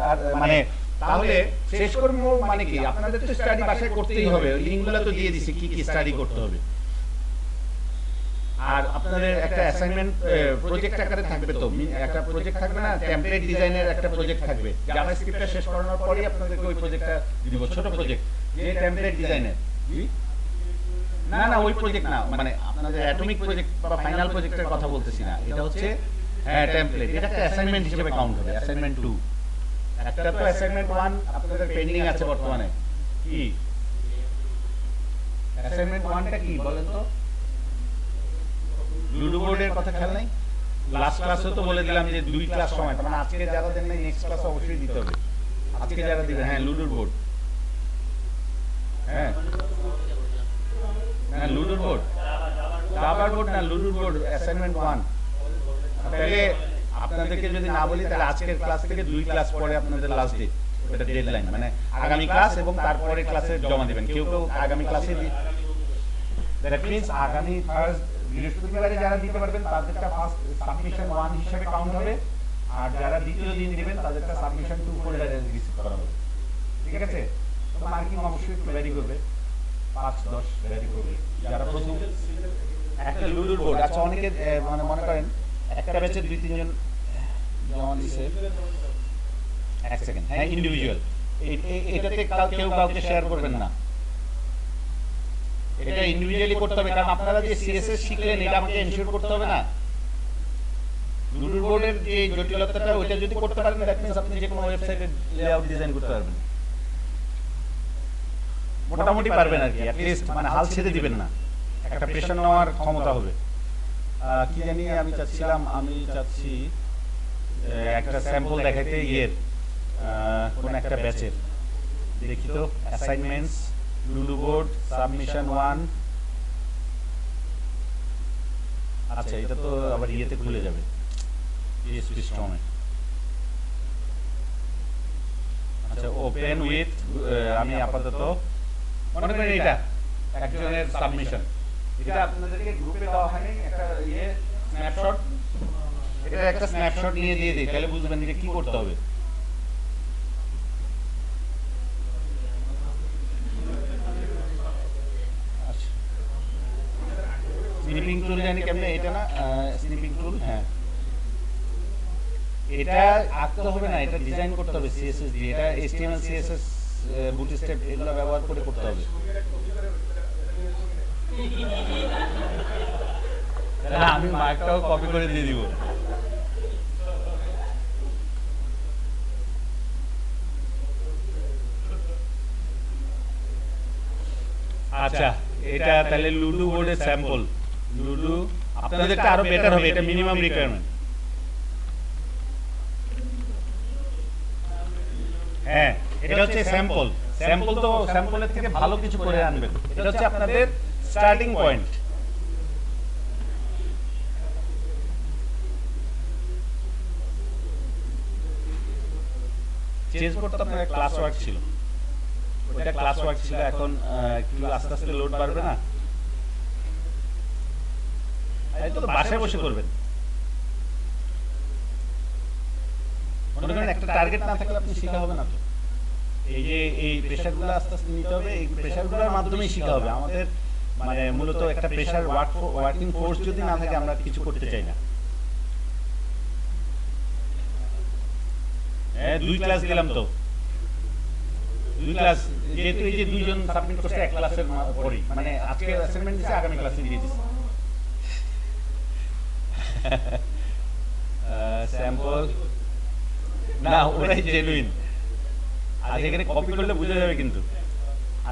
আর মানে তাহলে শেষ করব মানে কি? আপনাদের তো স্টাডি বাসায় করতেই হবে, লিংকগুলো তো দিয়ে দিছি কি কি স্টাডি করতে হবে। আর আপনাদের একটা অ্যাসাইনমেন্ট প্রজেক্ট আকারে থাকবে, তো একটা প্রজেক্ট থাকবে না, টেমপ্লেট ডিজাইনের একটা প্রজেক্ট থাকবে। জাভাস্ক্রিপ্টটা শেষ করানোর পরেই আপনাদেরকে ওই প্রজেক্টটা দিব, ছোট প্রজেক্ট, যে টেমপ্লেট ডিজাইনের। না ওই প্রজেক্ট না, মানে আপনাদের অ্যাটমিক প্রজেক্ট বা ফাইনাল প্রজেক্টের কথা বলতেছি না, এটা হচ্ছে হ্যাঁ টেমপ্লেট। এটা একটা অ্যাসাইনমেন্ট হিসেবে কাউন্ট হবে, অ্যাসাইনমেন্ট 2। একটা তো অ্যাসাইনমেন্ট 1 আপনাদের পেন্ডিং আছে বর্তমানে। কি অ্যাসাইনমেন্ট 1টা কি বলেন তো? লুডো বোর্ডের কথা খেয়াল নাই? লাস্ট ক্লাসে তো বলে দিলাম যে 2 ক্লাস সময়, মানে আজকে যারা দেন নাই নেক্সট ক্লাসে অবশ্যই দিতে হবে। আজকে যারা দিবেন, হ্যাঁ লুডো বোর্ড, হ্যাঁ না লুডো বোর্ড, জাভা বোর্ড না, লুডো বোর্ড অ্যাসাইনমেন্ট 1। তাহলে আপনাদেরকে যদি না বলি তাহলে আজকের ক্লাস থেকে 2 ক্লাস পরে আপনাদের লাস্ট ডেট, এটা ডেডলাইন, মানে আগামী ক্লাস এবং তারপরে ক্লাসে জমা দিবেন। কেউ আগামী ক্লাসে, দ্যাট মিন্স আগামী ফার্স্ট বৃহস্পতিবারে যারা দিতে পারবেন তাদেরটা ফার্স্ট সাবমিশন 1 হিসেবে কাউন্ট হবে, আর যারা দ্বিতীয় দিন দিবেন তাদেরটা সাবমিশন 2 করে রিসিভ করা হবে। ঠিক আছে? তো মার্কিং অবশ্যই একটু ভ্যারি করবে, 5-10 ভ্যারি করবে। যারা প্রথম একটা লুডোর বোর্ড, আচ্ছা অনেকে মানে মনে করেন একটা ব্যাচে 2-3 জন জমা দিছে, 1 সেকেন্ড, হ্যাঁ ইন্ডিভিজুয়াল, এটাতে কেউ কাউকে শেয়ার করবেন না, এটা ইন্ডিভিজুয়ালি করতে হবে, কারণ আপনারা যে সিএসএস শিখলেন এটা আমাকে এনশিওর করতে হবে না। লুডো বোর্ডের যে জটিলতাটা ওইটা যদি করতে পারেন, দ্যাট মিন্স আপনি যে কোনো ওয়েবসাইটে লেআউট ডিজাইন করতে পারবেন, মোটামুটি পারবেন আর কি। অ্যাট লিস্ট মানে হাল ছেড়ে দিবেন না, একটা প্রেশার নেওয়ার ক্ষমতা হবে। কি জানি আমি চাচ্ছি একটা স্যাম্পল দেখাইতে ইয়ের কোন একটা ব্যাচের, দেখি তো অ্যাসাইনমেন্টস লুডো বোর্ড সাবমিশন 1। আচ্ছা এটা তো আবার ইয়েতে খুলে যাবে PHP স্টর্মে। আচ্ছা ওপেন উইথ, আমি আপাতত মনে করি এটা একজনের সাবমিশন, এটা আপনাদেরকে গ্রুপে দেওয়া হয়নি, একটা ইয়ে স্ন্যাপশট, এটা একটা স্ন্যাপশট নিয়ে দিয়ে দিই, তাহলে বুঝবেন যে কি করতে হবে। স্নিপিং টুল জানি কেমনে, এটা না স্নিপিং টুল, হ্যাঁ এটা আঁকতে হবে না, এটা ডিজাইন করতে হবে সিএসএস দিয়ে। এটা এইচটিএমএল সিএসএস বুটস্ট্র্যাপ এগুলো ব্যবহার করে করতে হবে। তাহলে আমি মার্কটাও কপি করে দিয়ে দিব। আচ্ছা, এটা তাহলে লুডো বোর্ডের স্যাম্পল। লুডো আপনাদেরটা আরো বেটার হবে, এটা মিনিমাম রিকোয়ারমেন্ট। হ্যাঁ, এটা হচ্ছে স্যাম্পল। স্যাম্পল তো স্যাম্পলের থেকে ভালো কিছু করে আনবেন। এটা হচ্ছে আপনাদের স্টার্টিং পয়েন্ট। চেঞ্জ করতে আপনার ক্লাস ওয়ার্ক ছিল, ওটা ক্লাস ওয়ার্ক ছিল। এখন একটু আস্তে আস্তে লোড বাড়বে না, এই তো বাসায় বসে করবেন। মনে করেন একটা টার্গেট না থাকলে আপনি শেখা হবে না। তো এই যে এই প্রেশারগুলো আস্তে আস্তে নিতে হবে, এই প্রেশারগুলোর মাধ্যমেই শেখা হবে। আমাদের মানে মূলত একটা প্রেশার ওয়ার্কিং ফোর্স যদি না থাকে আমরা কিছু করতে চাই না। হ্যাঁ, 2 ক্লাস দিলাম তো, 2 ক্লাস, যেহেতু এই যে 2 জন সাবমিট করছে 1 ক্লাসের পরেই, মানে আজকে অ্যাসাইনমেন্ট দিছে, আগামী ক্লাসে দিয়ে দিছে। স্যাম্পল না, ওটাই জেনুইন। আজ এখানে কপি করলে বুঝা যাবে কিন্তু।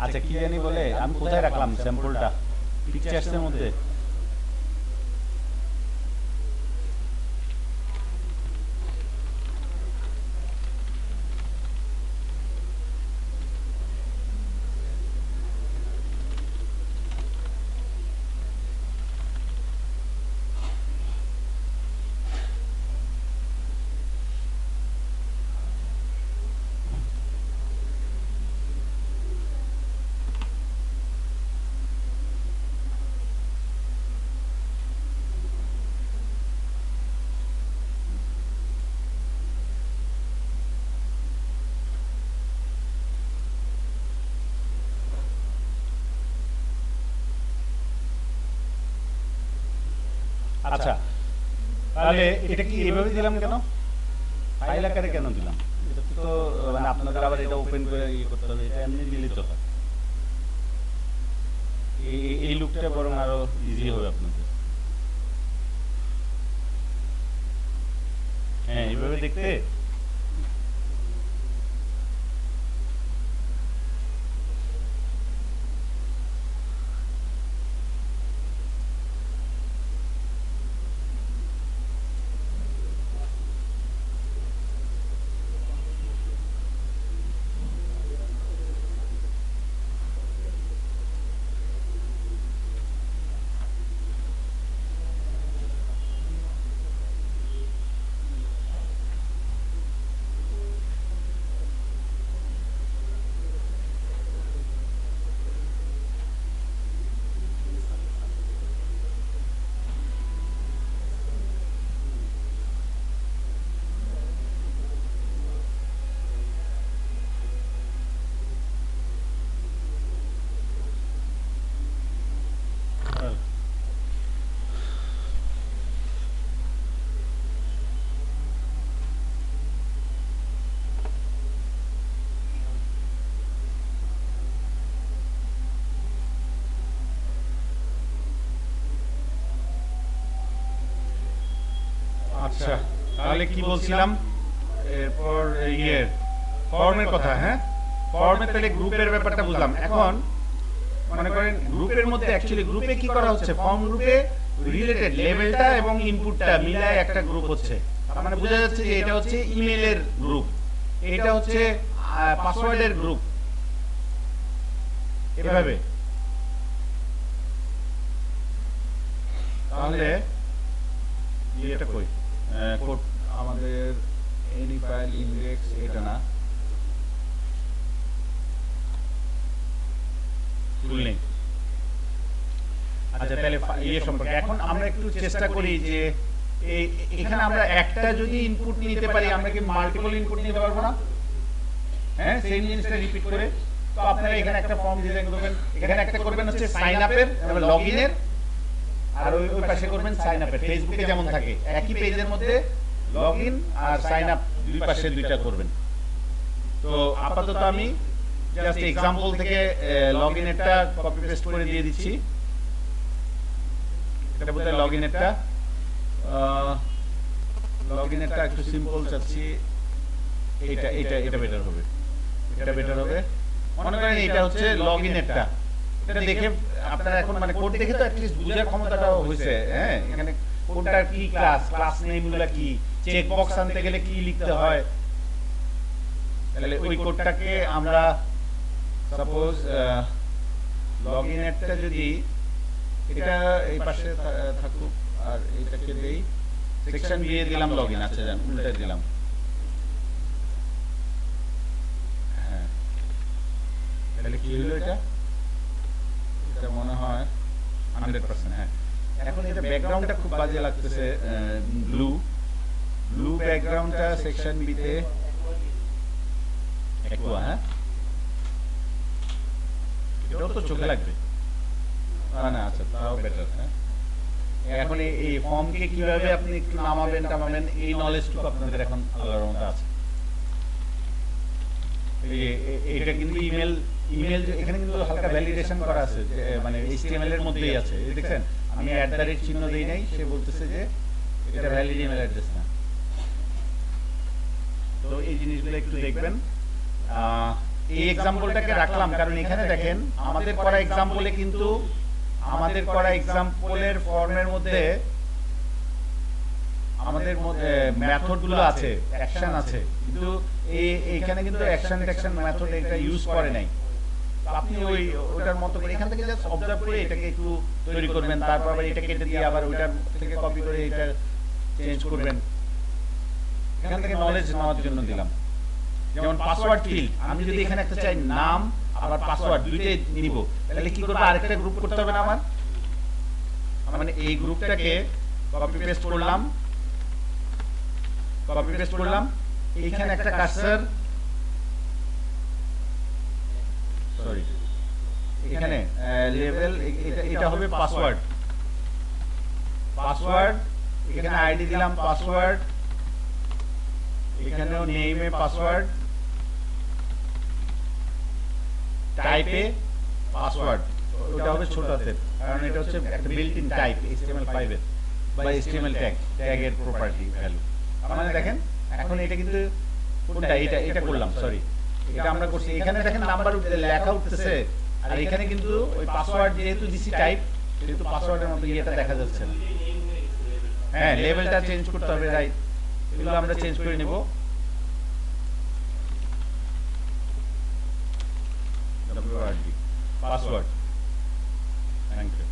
আচ্ছা, কি জানি বলে, আমি কোথায় রাখলাম স্যাম্পলটা? পিকচার্সের মধ্যে। আচ্ছা, তাহলে এটা কি এভাবে দিলাম কেন? ফাইল আকারে কেন দিলাম? এটা তো মানে আপনাদের আবার এটা ওপেন করে ইয়ে করতে হবে, এটা এমনি দিলে তো হয়। এই লুকটা বরং আরো ইজি হবে আপনাদের। হ্যাঁ, এইভাবে দেখতে আচ্ছা, তাহলে কি বলছিলাম? এরপর ইয়ে ফর্মের কথা। হ্যাঁ, ফর্মে তাহলে গ্রুপের ব্যাপারটা বুঝলাম। এখন মনে করেন গ্রুপের মধ্যে অ্যাকচুয়ালি গ্রুপে কি করা হচ্ছে? ফর্ম গ্রুপে রিলেটেড লেভেলটা এবং ইনপুটটা মিলায় একটা গ্রুপ হচ্ছে। তার মানে বোঝা যাচ্ছে যে এটা হচ্ছে ইমেইলের গ্রুপ, এটা হচ্ছে পাসওয়ার্ডের গ্রুপ, এভাবে। তাহলে এটা কই কোড আমাদের এনি ফাইল ইন্ডেক্স, এটা না, ফুল নেম। আচ্ছা, তাহলে ইয়ে সম্পর্কে এখন আমরা একটু চেষ্টা করি যে এখানে আমরা একটা যদি ইনপুট নিতে পারি, আমরা কি মাল্টিপল ইনপুট নিতে পারবো না? হ্যাঁ, সেম জিনিসটা রিপিট করে। তো আপনারা এখানে একটা ফর্ম ডিজাইন করবেন, এখানে একটা করবেন হচ্ছে সাইন আপের, লগইনের, আর ওই পাশে করবেন সাইন আপের। ফেসবুকে যেমন থাকে একই পেজের মধ্যে লগ ইন আর সাইন আপ দুই পাশে দুইটা করবেন। তো আপাতত আমি জাস্ট এক্সাম্পল থেকে লগ ইনেরটা কপি পেস্ট করে দিয়ে দিচ্ছি। এটা বোধহয় লগ ইনেরটা একটু সিম্পল চাচ্ছি। এটা বেটার হবে, এটা বেটার হবে। মনে করেন এটা হচ্ছে লগ ইনেরটা। এটা দেখে আপনারা এখন মানে কোড দেখে তো অ্যাটলিস্ট বুঝার ক্ষমতাটা হয়েছে। হ্যাঁ, এখানে কোনটা কি ক্লাস নেমগুলো কি, চেক বক্স আনতে গেলে কি লিখতে হয়, তাহলে ওই কোডটাকে আমরা সাপোজ লগ ইনেরটা যদি এটা এই পাশে থাকুক আর এটাকে দেই সেকশন দিয়ে দিলাম লগ ইন। আচ্ছা জান উল্টে দিলাম। হ্যাঁ, তাহলে কি হলো এটা মনে হয় 100%। হ্যাঁ, এখন এটা ব্যাকগ্রাউন্ডটা খুব বাজে লাগতেছে, ব্লু ব্যাকগ্রাউন্ডটা সেকশন বিতে একটু। হ্যাঁ, এটাও তো চোখে লাগবে না। আচ্ছা, তাও বেটার। হ্যাঁ, এখন এই ফর্মকে কিভাবে আপনি একটু নামাবেন এই নলেজটুকু আপনাদের এখন আলাদার মতো আছে। এটা কিন্তু ইমেল এখানে কিন্তু হালকা ভ্যালিডেশন করা আছে, মানে HTML এর মধ্যেই আছে। দেখছেন আমি @ চিহ্ন দেই নাই, সে বলতেছে যে এটা ভ্যালিড ইমেল অ্যাড্রেস না। তো এই জিনিসগুলো একটু দেখবেন। এই এক্সাম্পলটাকে রাখলাম কারণ এখানে দেখেন আমাদের করা এক্সাম্পলের ফর্মের মধ্যে আমাদের মেথডগুলো আছে, অ্যাকশন আছে, কিন্তু এইখানে কিন্তু অ্যাকশন মেথড এটা ইউজ করে নাই। আপনি ওটার মতো করে এখান থেকে জাস্ট অবজার্ভ করে এটাকে একটু তৈরি করবেন, তারপর আবার এটা কেটে দিয়ে আবার ওইটার থেকে কপি করে এটা চেঞ্জ করবেন। এখান থেকে নলেজ নেওয়ার জন্য দিলাম। যেমন পাসওয়ার্ড ফিল্ড, আমি যদি এখানে একটা চাই নাম আবার পাসওয়ার্ড দুইটাই নিব, তাহলে কি করব? আরেকটা গ্রুপ করতে হবে না আমার? মানে এই গ্রুপটাকে কপি পেস্ট করলাম, এইখানে একটা কার্সর, সরি এখানে লেভেল, এটা হবে পাসওয়ার্ড, এখানে আইডি দিলাম পাসওয়ার্ড, এখানেও নেমে পাসওয়ার্ড, টাইপে পাসওয়ার্ড, ওটা হবে ছোট হাতের, কারণ এটা হচ্ছে একটা বিল্ট ইন টাইপ HTML5 এর বা HTML ট্যাগের প্রপার্টি ভ্যালু। মানে দেখেন এখন এটা কিন্তু কোনটা, এটা করলাম, সরি এটা আমরা করছি। এখানে দেখেন নাম্বার লেখা উঠতেছে, আর এখানে কিন্তু ওই পাসওয়ার্ড যেহেতু দিছি টাইপ, সেহেতু পাসওয়ার্ডের মতো ইয়েটা দেখা যাচ্ছে না। হ্যাঁ, লেভেলটা চেঞ্জ করতে হবে, রাইট, এগুলো আমরা চেঞ্জ করে নেব। Password, thank you.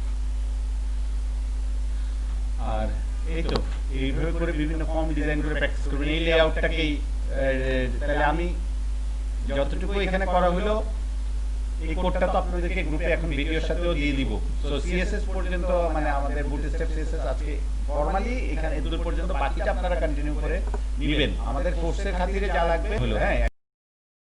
আর এই তো এইভাবে করে বিভিন্ন ফর্ম ডিজাইন করে প্র্যাকটিস করবেন এই লেআউটটাকেই। তাহলে আমি যতটুকু এখানে করা হলো, এই কোডটা তো আপনাদেরকে গ্রুপে এখন ভিডিওর সাথেও দিয়ে দিব। সো CSS পর্যন্ত মানে আমাদের বুটস্ট্র্যাপ CSS আজকে ফর্মালি এখানে এদূর পর্যন্ত, বাকিটা আপনারা কন্টিনিউ করে নেবেন। আমাদের কোর্সের খাতিরে যা লাগবে হলো। হ্যাঁ,